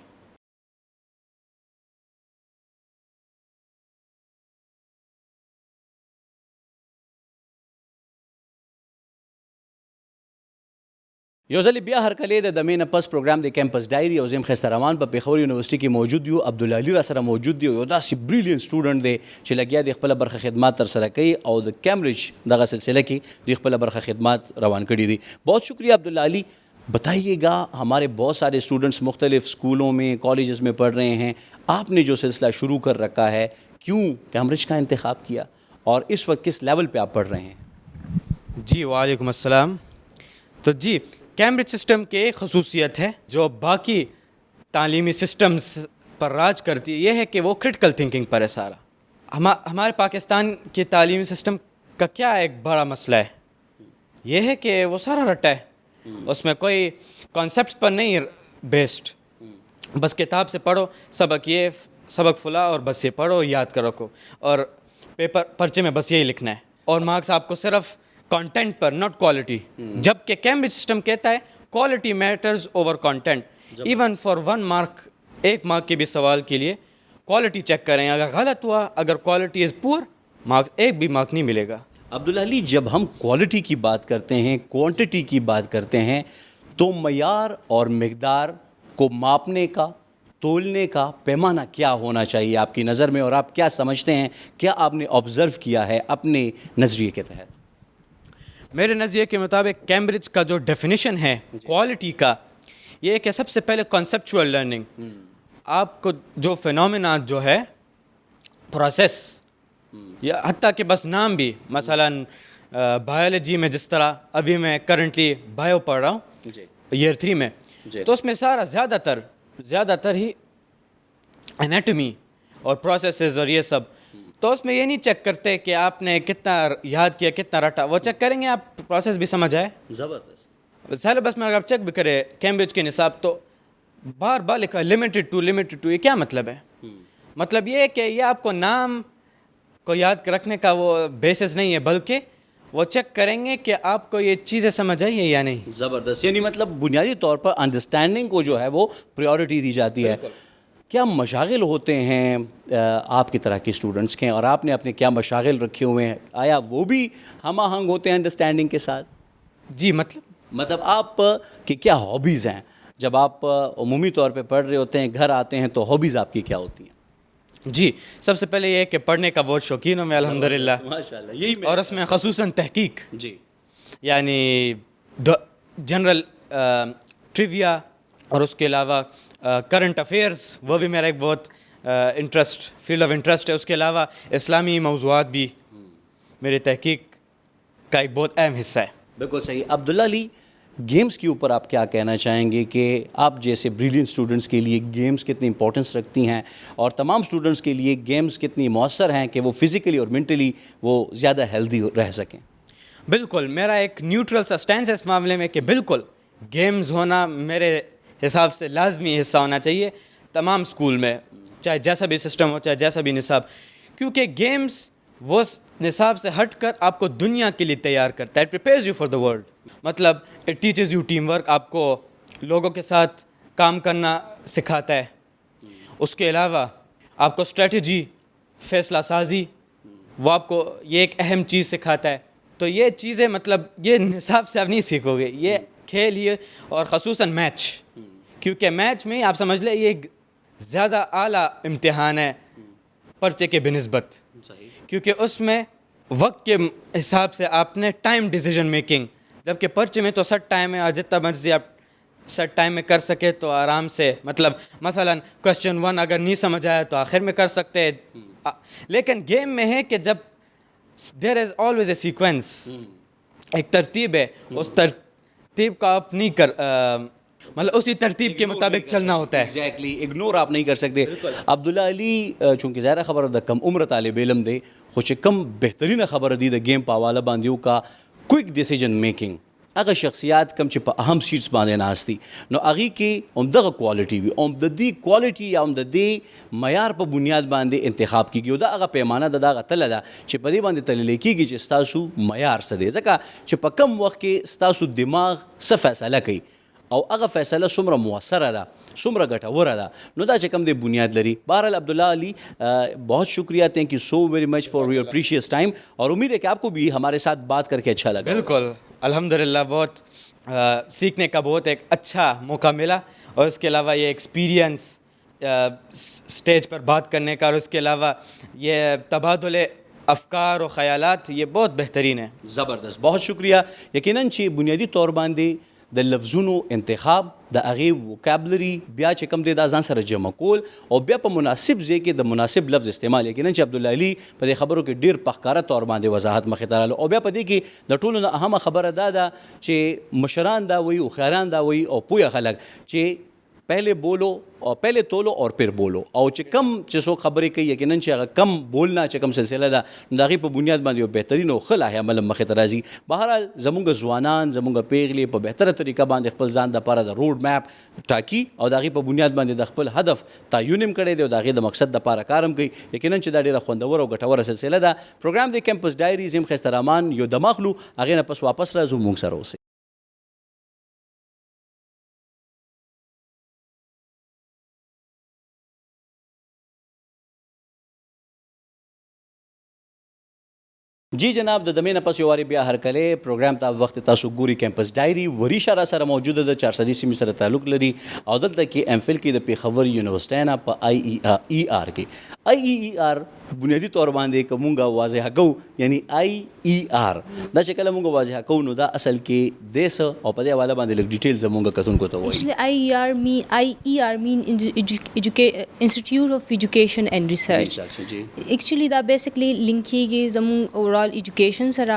یو ځل بیا هرکلی د دمې نه پس پروګرام د کیمپس ډایري او زم ښایسته روان په پېښور یونیورسټي کې موجود یو. عبدالعلي را سره موجود دی, یو داسې بریلینټ سټوډنټ دی چې لګیا دی خپله برخه خدمات ترسره کوي او د کیمبرج دغه سلسله کې دوی خپله برخه خدمات روان کړي دي. بہت شکریہ عبدالعلی. بتائیے گا, ہمارے بہت سارے اسٹوڈنٹس مختلف اسکولوں میں کالجز میں پڑھ رہے ہیں, آپ نے جو سلسلہ شروع کر رکھا ہے کیوں کیمبرج کا انتخاب کیا اور اس وقت کس لیول پہ آپ پڑھ رہے ہیں؟ جی وعلیکم السلام. تو جی کیمبرج سسٹم کی ایک خصوصیت ہے جو باقی تعلیمی سسٹمز پر راج کرتی ہے, یہ ہے کہ وہ کرٹیکل تھنکنگ پر ہے سارا. ہمارے پاکستان کے تعلیمی سسٹم کا کیا ایک بڑا مسئلہ ہے, یہ ہے کہ وہ سارا رٹا ہے, اس میں کوئی کانسیپٹس پر نہیں بیسڈ. بس کتاب سے پڑھو, سبق یہ سبق فلاں اور بس یہ پڑھو یاد کر رکھو, اور پیپر پرچے میں بس یہی لکھنا ہے, اور مارکس آپ کو صرف کانٹینٹ پر, ناٹ کوالٹی. جبکہ کیمبرج سسٹم کہتا ہے quality matters over content. Even for 1 mark, 1 mark کے بھی سوال کے لیے کوالٹی چیک کریں, اگر غلط ہوا, اگر کوالٹی از پور, مارکس 1 بھی مارک نہیں ملے گا. عبدالعلی, جب ہم کوالٹی کی بات کرتے ہیں, کوانٹٹی کی بات کرتے ہیں, تو معیار اور مقدار کو ماپنے کا, تولنے کا پیمانہ کیا ہونا چاہیے آپ کی نظر میں, اور آپ کیا سمجھتے ہیں, کیا آپ نے آبزرو کیا ہے اپنے نظریے کے تحت؟ میرے نظریے کے مطابق کیمبرج کا جو ڈیفینیشن ہے کوالٹی کا, یہ ہے کہ سب سے پہلے کانسیپچول لرننگ. آپ کو جو فینومینا جو ہے پروسیس, یا حتیٰ کہ بس نام بھی, مثلاً بایولوجی میں جس طرح ابھی میں کرنٹلی بایو پڑھ رہا ہوں ایئر 3 میں, تو اس میں سارا زیادہ تر ہی انیٹمی اور پروسیسز اور یہ سب, تو اس میں یہ نہیں چیک کرتے کہ آپ نے کتنا یاد کیا, کتنا رٹا. وہ چیک کریں گے آپ پروسیس بھی سمجھ آئے. زبردست. سیلیبس میں اگر آپ چیک بھی کریں کیمبرج کے نصاب, تو بار بار لکھا لمیٹڈ ٹو, یہ کیا مطلب ہے؟ مطلب یہ ہے کہ یہ آپ کو نام کو یاد رکھنے کا وہ بیسس نہیں ہے, بلکہ وہ چیک کریں گے کہ آپ کو یہ چیزیں سمجھ آئی ہے یا نہیں. زبردست. یعنی مطلب بنیادی طور پر انڈرسٹینڈنگ کو جو ہے وہ پریورٹی دی جاتی ہے. کیا مشاغل ہوتے ہیں آپ کی طرح کے اسٹوڈنٹس کے, اور آپ نے اپنے کیا مشاغل رکھے ہوئے ہیں, آیا وہ بھی ہم آہنگ ہوتے ہیں انڈرسٹینڈنگ کے ساتھ؟ جی مطلب آپ کی کیا ہابیز ہیں جب آپ عمومی طور پہ پڑھ رہے ہوتے ہیں, گھر آتے ہیں, تو ہابیز آپ کی کیا ہوتی ہیں؟ جی سب سے پہلے یہ ہے کہ پڑھنے کا بہت شوقین ہوں میں الحمدللہ, ماشاءاللہ, یہی اور اس میں خصوصاً تحقیق, جی یعنی جنرل ٹریویا, اور اس کے علاوہ کرنٹ افیئرز, وہ بھی میرا ایک بہت فیلڈ آف انٹرسٹ ہے. اس کے علاوہ اسلامی موضوعات بھی میری تحقیق کا ایک بہت اہم حصہ ہے. بالکل صحیح. عبدالعلی, گیمز کے اوپر آپ کیا کہنا چاہیں گے کہ آپ جیسے بریلینٹ اسٹوڈنٹس کے لیے گیمز کتنی امپورٹنس رکھتی ہیں, اور تمام اسٹوڈنٹس کے لیے گیمز کتنی مؤثر ہیں کہ وہ فزیکلی اور مینٹلی وہ زیادہ ہیلدی رہ سکیں؟ بالکل, میرا ایک نیوٹرل سا اسٹینس ہے اس معاملے میں کہ بالکل گیمز ہونا میرے حساب سے لازمی حصہ ہونا چاہیے تمام اسکول میں, چاہے جیسا بھی سسٹم ہو, چاہے جیسا بھی نصاب, کیونکہ گیمز وہ نصاب سے ہٹ کر آپ کو دنیا کے لیے تیار کرتا ہے. It prepares you for the world. مطلب it teaches you teamwork, آپ کو لوگوں کے ساتھ کام کرنا سکھاتا ہے. اس کے علاوہ آپ کو اسٹریٹجی, فیصلہ سازی, وہ آپ کو یہ ایک اہم چیز سکھاتا ہے. تو یہ چیزیں مطلب یہ نصاب سے آپ نہیں سیکھو گے, یہ کھیل ہی اور خصوصاً میچ, کیونکہ میچ میں آپ سمجھ لیں یہ ایک زیادہ اعلیٰ امتحان ہے پرچے کے بنسبت, کیونکہ اس میں وقت کے حساب سے آپ نے ٹائم ڈیسیجن میکنگ, جبکہ پرچے میں تو سٹ ٹائم ہے اور جتنا مرضی آپ سٹ ٹائم میں کر سکے تو آرام سے, مطلب مثلا کوشچن 1 اگر نہیں سمجھ آیا تو آخر میں کر سکتے ہیں. لیکن گیم میں ہے کہ جب دیر از آلویز اے سیکوینس, ایک ترتیب ہے, اس ترتیب کا آپ نہیں مطلب اسی ترتیب کے مطابق چلنا ہوتا ہے. ایگزیکٹلی اگنور آپ نہیں کر سکتے. عبداللہ علی چونکہ ظاہر خبر د کم عمر طالب علم دی, خو چې کم بهترینه خبره دی د گیم په حواله باندې یو کا کوئک ډیسیژن میکنګ, هغه شخصیات کم چې په اهم سیټس باندې ناست دي نو هغې کې همدغه کوالټي وي, هم د دې کوالټي یا هم د دې معیار په بنیاد باندې انتخاب کیږي. او دا هغه پیمانه ده, دا هغه تله ده چې په دې باندې تللی کیږي چې ستاسو معیار څه دی, ځکه چې په کم وخت کې ستاسو دماغ څه فیصله کوي او هغه فیصله څومره مؤثره ده, څومره ګټوره ده, نو دا چې کوم دی بنیاد لري. بہرحال عبداللہ علی بہت شکریہ, thank you so very much for your precious time, اور امید ہے کہ آپ کو بھی ہمارے ساتھ بات کر کے اچھا لگا. بالکل, الحمدللہ بہت سیکھنے کا بہت ایک اچھا موقع ملا, اور اس کے علاوہ یہ ایکسپیرینس اسٹیج پر بات کرنے کا, اور اس کے علاوہ یہ تبادل افکار و خیالات, یہ بہت بہترین ہے. زبردست, بہت شکریہ. یقیناً چې بنیادی طور باندې د لفظونو انتخاب, د هغې وکابلري بیا چې کوم دی دا ځان سره جمع کول او بیا په مناسب ځای کې د مناسب لفظ استعمال. یقیناً چې عبدالله علي په دې خبرو کې ډېر په ښکاره طور باندې وضاحت مخې ته راغله, او بیا په دې کې د ټولو نه اهمه خبره دا ده چې مشران دا وایي, هوښیاران دا وایي, او پوهه خلک چې پہلے بولو اور پہلے تولو اور پھر بولو, او چې کم چې څوک خبرې کوي یقیناً چې هغه کم بولنا چې کم سلسله ده نو د هغې په بنیاد باندې یو بهترین او ښه لاهې عمل مخې ته راځي. بهرحال زمونږ ځوانان, زمونږ پیغلې په بهتره طریقه باندې خپل ځان دپاره د روډ میپ ټاکي او د هغې په بنیاد باندې د خپل هدف تعین هم کړی دی او د هغې د مقصد دپاره کار هم کوي. یقیناً چې دا ډېره خوندوره او ګټوره سلسله ده. پروګرام د کیمپس ډایریز یم ښایسته رحمان یو دمه اخلو, هغې نه پس واپس راځو, موږ سره اوسئ. جی جناب, د دمې نه پس یو وارې بیا هرکلی پروګرام ته وخت تاسو ګوري کیمپس ډایري. وریشه را سره موجوده ده, 400 سیمې سره تعلق لري او دلته کې ایم فل کې د پېښور یونیورسټۍ نه په آی ای آر کې. آی ای آر بنیادی طور باندې که مونږ واضح کوو, یعنی آی ای آر دا چې کله مونږ واضح کوو نو دا اصل کې دی څه, او په دې حواله باندې لږ ډیټیل زمونږ کتونکو ته وایي. I E R main institute of education and research. Actually دا بیسکلی لنک کیږي زموږ اوورال ایجوکیشن سره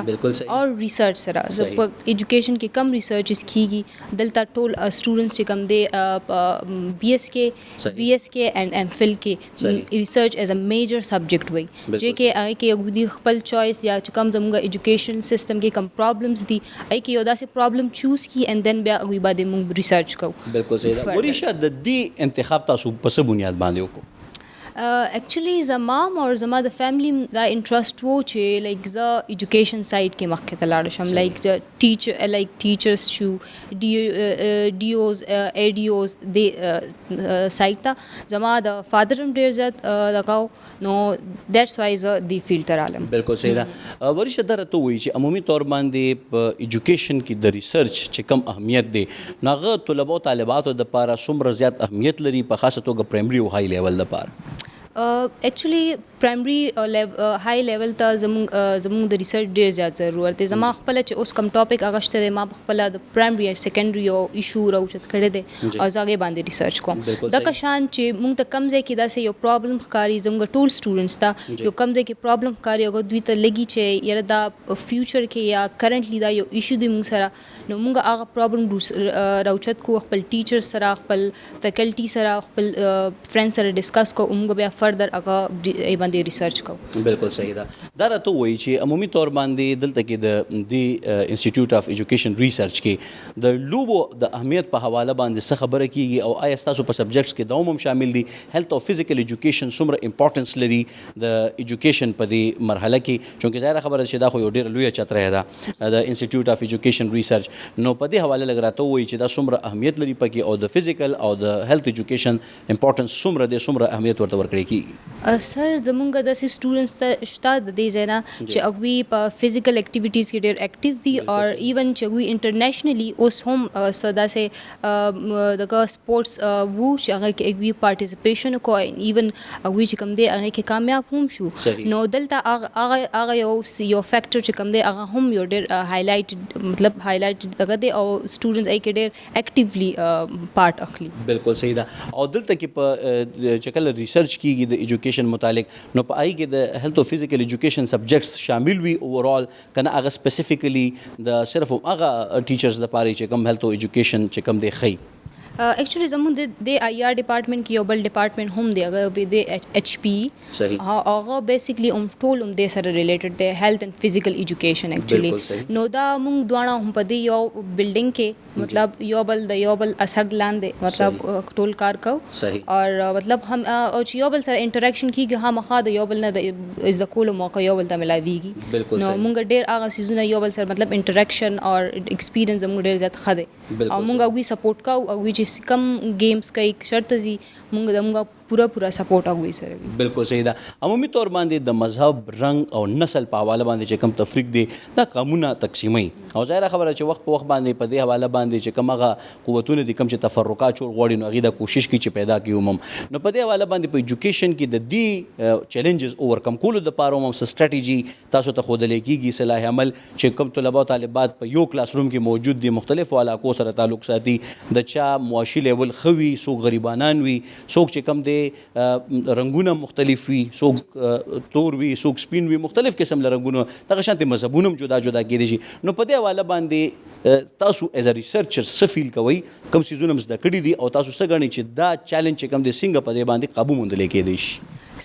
اور ریسرچ سره. ایجوکیشن کې کم ریسرچز کیږي دلته ټول سټوډنټس چې کم دی بی ایس کې اینڈ ایم فل کې research as a major subject وي چې کې هغې کې یو دي خپل چوائس یا چې کوم زموږ ایجوکیشن سسټم کې کوم پرابلمس دي هغې کې یو داسې پرابلم چوز کړي اینڈ دین بیا هغوی باندې موږ ریسرچ کوو. بالکل صحیح ده. وریشه د دې انتخاب تاسو په څه بنیاد باندې وکړو؟ ایکچولی زما اور زما د فیملی دا انټرسټ و چې لایک زه ایجوکیشن سایډ کې مخکې ته لاړه شم, لایک ټیچرس شو, ډي اوز اے ډي اوز دې سایډ ته زما د فادر هم ډېر زیات لګاو, نو دیټس وای زه دې فیلډ ته رالم. بالکل صحیح ده. وریشه دا راته ووایي چې عمومي طور باندې په ایجوکیشن کې د ریسرچ چې کم اهمیت دی نو هغه طلبه او طالباتو دپاره څومره زیات اهمیت لري په خاصه توګه پرایمري او های لیول دپاره؟ ایکچولی پرایمري های لیول ته زموږ د ریسرچ ډېر زیات ضرورت دی. زما خپله چې اوس کوم ټاپک هغه شته دی, ما په خپله د پرایمري یا سیکنډري یو ایشو راوچت کړی دی او زه هغې باندې ریسرچ کوم. دغه شان چې موږ ته کم ځای کې داسې یو پرابلم ښکاري زموږ ټول سټوډنټس ته یو کم ځای کې پرابلم ښکاري هغه دوی ته لګي چې یاره دا فیوچر کې یا کرنټلی دا یو ایشو دی موږ سره, نو موږ هغه پرابلم راوچت کو خپل ټیچر سره, خپل فیکلټي سره, خپل فرینډ سره ډسکس کو, موږ بیا فردر هغه ای باندې ریسرچ کو. بالکل صحیح ده. دا راته وایي چې عمومي طور باندې دلته کې د انسټیټیوټ اف ایجوکیشن ریسرچ کې د لوبو د اهمیت په حواله باندې څه خبره کیږي او آیا ستاسو په سبجیکټس کې دا هم شامل دي هیلث او فزیکل ایجوکیشن څومره امپورټنس لري د ایجوکیشن په دې مرحله کې چونکې ظاهره خبره چې دا خو یو ډېره لویه چتره ده د انسټیټیوټ اف ایجوکیشن ریسرچ نو په دې حواله لږ راته وایي چې دا څومره اهمیت لري پکې او د فزیکل او د هیلث ایجوکیشن امپورټنس څومره دی څومره اهمیت ورته ورکړی کیږي. سر زمونږ داسې سټوډنټس ته شته د دې ځای نه چې هغوی په فزیکل اکټیویټیز کې ډېر اکټیو دي او ایون چې هغوی انټرنیشنلی اوس هم څه داسې دغه سپورټس وو چې هغه کې هغوی پارټیسپیشن وکړو ایون هغوی چې کوم دی هغه کې کامیاب هم شو. نو دلته هغه یو فیکټر چې کوم دی هغه هم یو ډېر هایلایټ دغه دی او سټوډنټس هغې کې ډېر اکټیولی پارټ اخلي. بالکل صحیح ده. او دلته کې په چې کله ریسرچ کیږي د ایجوکیشن متعلق نو په هغې کې د هیلث او فزیکل ایجوکیشن سبجیکټس شامل وي اوورال کنه هغه سپیسیفیکلی د صرف هغه ټیچرز دپاره چې کوم هیلث او ایجوکیشن چې کوم دی ښیي. ایکچولی زموږ د آئی آر ډپارټمنټ کې یو بل ډپارټمنټ هم دی هغه د ایچ پی هغه بیسیکلی ټول هم دې سره ریلیټډ دی health and physical education actually. نو دا موږ دواړه هم په دې یو بلډینګ کې مطلب یو بل اثر لاندې مطلب ټول کار کوو او مطلب هم او چې یو بل سره انټریکشن کېږي خامخا د یو بل نه د زده کولو موقع یو بل ته ملاویږي. نو موږ ډېر هغه څیزونه یو بل سره مطلب انټریکشن او ایکسپیرینس زموږ ډېر زیات ښه دی او موږ هغوی سپورټ کوو هغوی چې کم گیمز کوي شرط زی موږ پورا سپورټ هغوی سره وي. بالکل صحیح ده. عمومي طور باندې د مذهب رنګ او نسل په حواله باندې چې کوم تفریق دی دا قامونه تقسیموي او ظاهره خبره چې وخت په وخت باندې په دې حواله باندې چې کوم هغه قوتونه دي کوم چې تفرقات جوړ غواړي نو هغې دا کوشش کوي چې پیدا کړي هم نو په دې حواله باندې په ایجوکیشن کې د دې چیلنجز اوورکم کولو دپاره هم څه سټراټیجي تاسو ته ښودلی کېږي صلاح عمل چې کوم طلبه او طالبات په یو کلاس روم کې موجود دي مختلفو علاقو سره تعلق ساتي د چا معاشي لیول ښه وي څوک غریبانان وي څوک چې کوم دی رنګونه مختلف وي څوک تور وي څوک سپین وي مختلف قسم له رنګونو دغه شانتې مذهبونه هم جدا کېدی شي نو په دې حواله باندې تاسو ایز ا ریسرچر څه فیل کوئ کوم څیزونه هم زده کړي دي او تاسو څه ګڼئ چې دا چیلنج چې کوم دی څنګه په دې باندې قابو موندلی کېدی شي.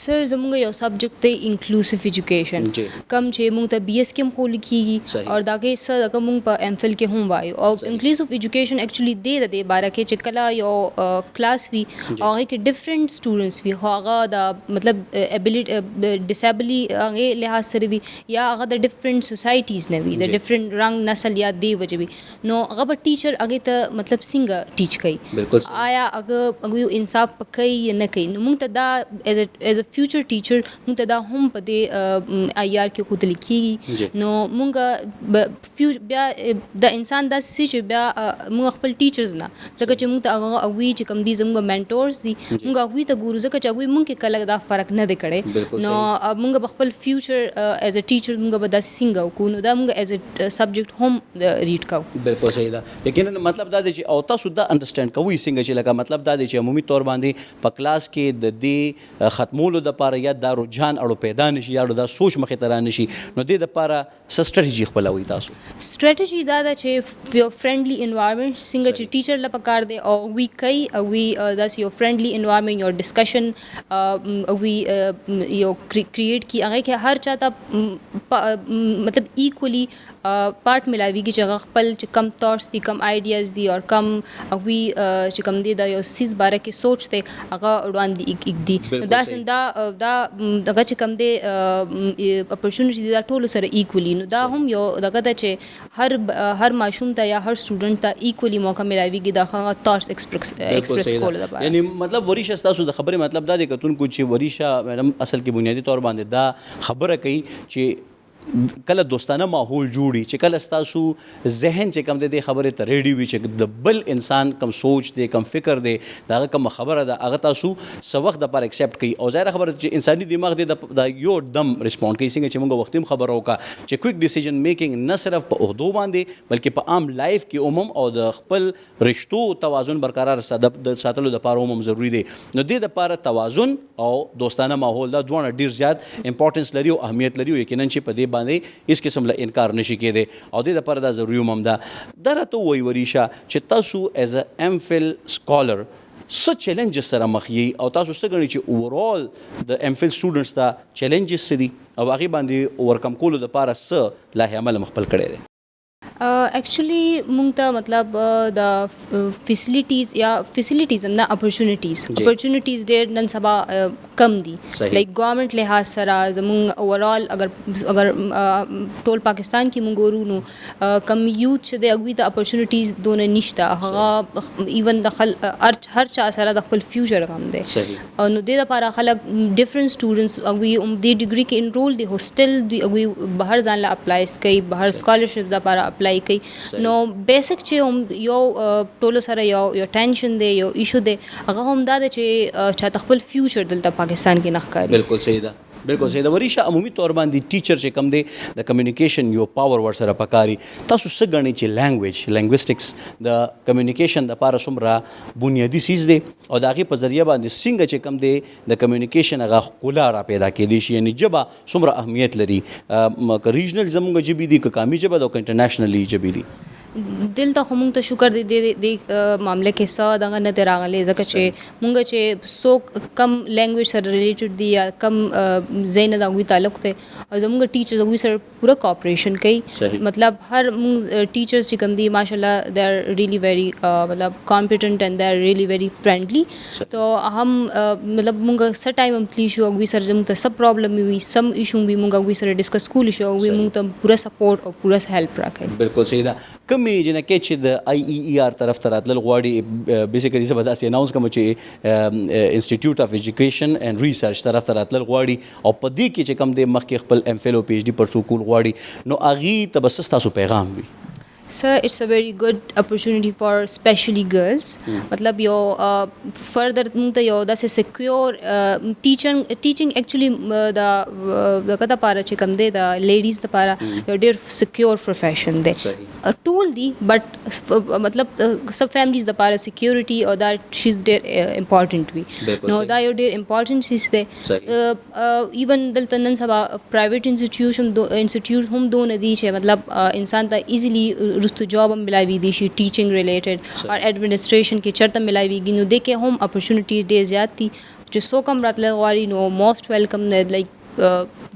سر زموږ you subject the inclusive education کم چې موږ ته بی ایس کې هم ښوول کېږي او دا کې څه دغه موږ په ایم فل کې هم وایو او انکلوسیو ایجوکیشن ایکچولی د دې باره کې چې کله یو کلاس وي او هغې کې ډفرنٹ سټوډنټس وي خو هغه د مطلب ډسیبلی هغې لحاظ سره وي یا هغه د ډفرنٹ سوسایټیز نه وي د ډفرنٹ رنګ نسل یا دې وجې وي نو هغه به ټیچر هغې ته مطلب څنګه ټیچ کوي آیا هغه انصاف په کوي یا نه کوي نو موږ ته دا ایز فیوچر ټیچر موږ ته دا هم په دې آئی آر کې ښودل کېږي نو موږ بیا د انسان داسې شي چې بیا موږ خپل ټیچرز نه ځکه چې موږ ته هغوی چې کوم دي زموږ مینټورز دي موږ هغوی ته ګورو ځکه چې هغوی موږ کې کله دا فرق نه دی کړی نو موږ به خپل فیوچر ایز ا ټیچر موږ به داسې څنګه وکړو نو دا موږ ایز ا سبجیکټ هم ریډ کوو. بالکل صحیح ده. یقینا مطلب دا دی چې او تاسو دا انډرسټینډ کوئ څنګه چې لکه مطلب دا دی چې عمومي طور باندې په کلاس کې د دې ختمولو دپاره یا دا رجحان اړو پیدا نشي یا دا سوچ مخې ته رانشي نو دې دپاره څه سټریټجي خپلوئ تاسو؟ سټریټجي دا ده چې یو فرینډلي انوایرمنټ څنګه چې ټیچر له پکار دی او وی کوي او وی داسې یو فرینډلي انوایرمنټ یو ډسکشن وی یو کریټ کی هغې کې هر چاته مطلب ایکولی پارټ ملاویږي چې هغه خپل چې کم تھاټس دي کم آئیډیاز دي او کم هغوی چې کم دی دا یو څیز باره کې سوچ دی هغه وړاندې ایږدي نو داسې دا دغه چې کوم دی اپرچونټي دي دا ټولو سره ایکولی نو دا هم یو دغه ده چې هر ماشوم ته یا هر سټوډنټ ته ایکولی موقع ملاویږي د هغه تھاټس ایکسپریس کولو لپاره. یعنی مطلب وریشه ستاسو د خبرې مطلب دا دی کتونکو چې وریشه میډم اصل کې بنیادي طور باندې دا خبره کوي چې کله دوستانه ماحول جوړي چې کله ستاسو ذهن چې کوم دی خبرې ته ریډي وي چې د بل انسان کم سوچ دی کم فکر دی د هغه کومه خبره ده هغه تاسو څه وخت دپاره اکسیپټ کوي او ظاهره خبره چې انساني دماغ دی دا یو دم ریسپونډ کوي څنګه چې موږ وختي هم خبره وکړه چې کویک ډیسیژن میکینګ نه صرف په عهدو باندې بلکې په عام لایف کې عموم او د خپل رشتو توازن برقرار ساتلو دپاره هم ضروری دی نو دې دپاره توازن او دوستانه ماحول دا دواړه ډېر زیات امپورټنس لري او اهمیت لري او یقینا چې په دې باندې هیڅ قسم له انکار نشي کېدی او دې دپاره دا ضروري هم ده. دا راته ووایي وریشه چې تاسو as a M Phil scholar څه چیلنجز سره مخ یې او تاسو څه ګڼئ چې اوورال د ایم فل سټوډنټس ته چیلنجز څه دي او هغې باندې اوورکم کولو دپاره څه لاهې عمل خپل کړی دی؟ ایکچولی مونږ ته مطلب د فیسیلیټیز نه اپرچونیټیز ډېر نن سبا کم دي لایک ګورنمنٹ لحاظ سره زمونږ اوورال اگر ټول پاکستان کې مونږ ګورو نو کم یوث چې دی هغوی ته اپرچونیټیز دونه نشته هغه ایون د هر چا سره د خپل فیوچر غم دی او نو دې دپاره خلک ډفرنٹ سټوډنټس هغوی دې ډګري کې انرول دي هوسټل دوی هغوی بهر ځان له اپلای کوي بهر اسکالرشپ دپاره اپلای کوي نو بیسک چې یو ټولو سره یو ټینشن دی یو ایشو دی هغه هم دا دی چې چاته خپل فیوچر دلته پاکستان کې نه ښکاري. بالکل صحیح ده بالکل صحیح ده. وریشه عمومي طور باندې ټیچر چې کم دی د کمیونیکیشن یو پاور ورسره پکاري تاسو څه ګڼئ چې لینګویسټکس د کمیونیکیشن دپاره څومره بنیادي څیز دی او د هغې په ذریعه باندې څنګه چې کم دی د کمیونیکیشن هغه ښکلا را پیدا کیدی شي یعنې ژبه څومره اهمیت لري که ریجنل زموږ ژبې دي که قامي ژبه ده او که انټرنیشنلي ژبې دي؟ دلته خو مونږ ته شکر دی دې معامله کې څه دغه نه دی راغلی ځکه چې مونږ چې څوک کم لینګویج سره ریلیټډ دي یا کم ځای نه د هغوی تعلق دی او زموږ ټیچرز هغوی سره پوره کوپریشن کوي مطلب هر مونږ ټیچرز چې کوم دي ماشاء الله دے آر ریئلی ویری مطلب competent and they are really very friendly تو هم مطلب مونږ څه ټایم هم تلی شو هغوی سره زموږ ته څه پرابلم وي سم ایشو وي مونږ هغوی سره ډسکس کولی شو هغوی مونږ ته پوره سپورټ او پوره هیلپ راکوي. بالکل صحیح ده. کمې جنکې چې د IEER طرف ته راتلل غواړي بیسیکلی زه به داسې اناونس کوم چې انسټیټیوټ اف ایجوکیشن اینډ ریسرچ طرف ته راتلل غواړي او په دې کې چې کم دی مخکې خپل ایم فل او پی ایچ ډي پرسو کول غواړي نو هغې ته به څه ستاسو پیغام وي؟ Sir, it's a very good opportunity for especially girls. مطلب یو further مونږ ته یو داسې secure teaching actually د دغه دپاره چې کوم دی د لیډیز دپاره یو ډېر secure profession دی ټول دي بټ مطلب سب فیملیز دپاره security او دا شیز ډېر امپارټنټ وي نو دا یو ډېر امپارټنټ چیز دی ایون دلته نن سبا پرایویټ انسټیټیوټ هم دونه دي چې مطلب انسان ته ایزیلی رستو جاب هم ملاویدی شي ټیچنګ ریلیټډ اور ایڈمنسټریشن کې چرته ملاویږي نو دې کې هم اپرچونیټیز ډېر زیات دي چې څوک هم راتللی غواړي نو موسٹ ویلکم دی like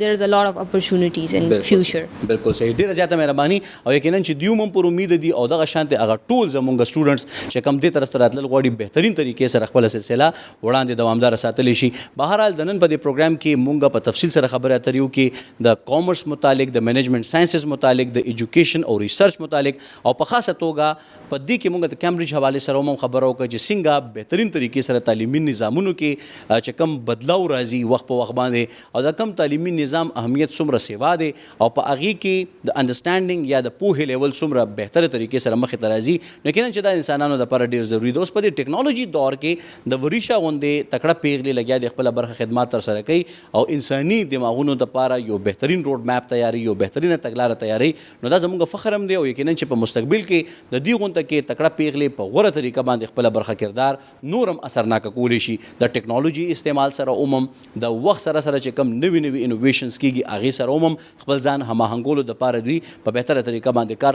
there is a lot of opportunities in future. بالکل صحیح ډېره زیاته مهرباني او یقینا چې دوی هم پر امید دي او دغه شانتې هغه ټول زموږ سټوډنټس چې کوم دې طرف ته راتلل غواړي بهترین طریقې سره خپله سلسله وړاندې دوامداره ساتلی شي. بهرحال د نن په دې پروګرام کې مونږ په تفصیل سره خبرې اترې وکړي د کامرس متعلق د منیجمنټ ساینسز متعلق د ایجوکیشن او ریسرچ متعلق او په خاصه توګه په دې کې مونږ د کیمبرج حوالې سره هم خبره وکړه چې څنګه بهترین طریقې سره تعلیمي نظامونو کې چې کوم بدلاو راځي وخت په وخت باندې او دا کم تعلیمي نظام اهمیت څومره سیوا دی او په هغې کې د انډرسټانډینګ یا د پوهې لیول څومره بهتره طریقې سره مخې ته راځي نو یقینا چې دا انسانانو دپاره ډېر ضروري ده. اوس په دې ټیکنالوژي دور کې د وریشه غوندې تکړه پیغلې لګیا د خپله برخه خدمات ترسره کوي او انساني دماغونو دپاره یو بهترین روډ میپ تیاري یو بهترینه تګلاره تیاري نو دا زموږ فخر هم دی او یقینا چې په مستقبل کې د دې غونډه کې تکړه پیغلې په غوره طریقه باندې خپله برخه کردار نور هم اثرناکه کولی شي. د ټیکنالوژي استعمال سره عموم د وخت سره سره چې کوم نوي نوي انوویشنز کېږي هغې سره هم خپل ځان هماهنګولو دپاره دوی په بهتره طریقه باندې کار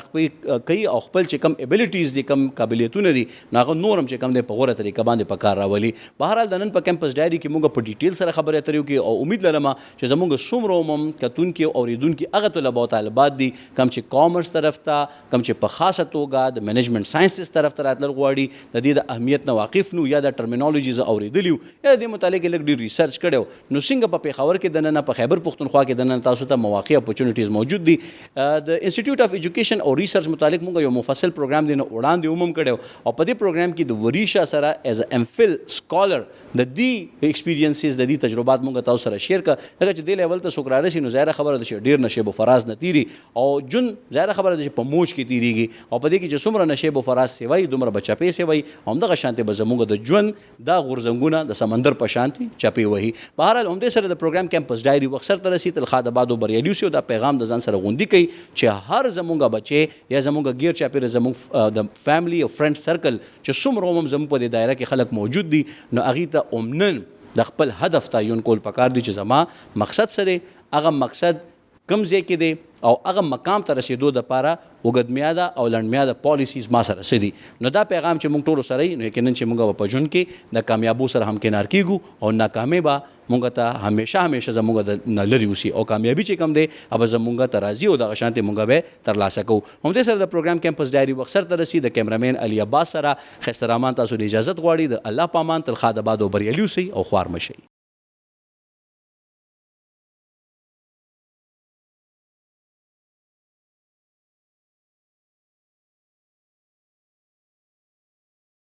کوي او خپل چې کم ایبیلیټیز دي کم قابلیتونه دي نو هغه نور هم چې کم دی په غوره طریقه باندې په کار راولي. بهرحال د نن په کیمپس ډایري کې موږ په ډیټیل سره خبرې اترې وکړي او امید لرم چې زموږ څومره هم کتونکي او اورېدونکي هغه طلبه او طالبات دي کم چې کامرس طرف ته کم چې په خاصه توګه د منیجمنټ ساینسز طرف ته راتلل غواړي د دې د اهمیت نه واقف نو یا د ټرمینالوجي زه اورېدلي وو یا د دې متعلق لږ ډېر ریسرچ کړی نو څنګه په پېښور کې دننه په خیبر پښتونخوا کې دننه تاسو ته مواقع اپورچونیټیز موجود دي. د انسټیټیوټ اف ایجوکیشن او ریسرچ متعلق موږ یو مفصل پروګرام دی نو وړاندې هم کړی او په دې پروګرام کې د وریشه سره as a M Phil scholar د دې ایکسپیرینسز د دې تجربات موږ تاسو سره شیر کړه ځکه چې دې لیول ته څوک رارسي نو ظاهره خبره ده چې ډېر نشیب و فراز نه تیري او جون ظاهره خبره ده چې په موج کې تیریږي او په دې کې چې څومره نشیب و فراز سیوی دومره به چپې سیوی همدغه شانتې به زموږ د ژوند دا غورځنګونه د سمندر په شانتې چپې وهي. بهرحال همدې سره د پروګرام کیمپس ډایري وخت سرته رسي تل ښه د باد و بریالي اوسي او دا پیغام د ځان سره غوندي کوي چې هر زموږ بچې یا زموږ ګیر چاپېره زموږ د فیملی او فرینډ سرکل چې څومره هم زموږ په دې دایره کې خلک موجود دي نو هغې ته عموماً د خپل هدف تعین کول پکار دي چې زما مقصد څه دی هغه مقصد کوم ځای کې دی او هغه مقام ته رسیدو دپاره اوږدمیاده او لنډمیاده پالیسیز ما سره څه دي. نو دا پیغام چې موږ ټولو سره یي نو یقینا چې موږ به په ژوند کې د کامیابو سره همکنار کیږو او ناکامۍ به موږ ته همیشه زموږ د نه لرې اوسي او کامیابي چې کوم دی هغه زموږ ته راځي او دغه شانتې موږ به ترلاسه کوو. همدې سره د پروګرام کیمپس ډایري وخت سرته رسي. د کیمرامین علي عباس سره ښایسته رحمان تاسو د اجازت غواړي. د الله په امان تل ښاد آباد او بریالي اوسئ او خوار مه شئ.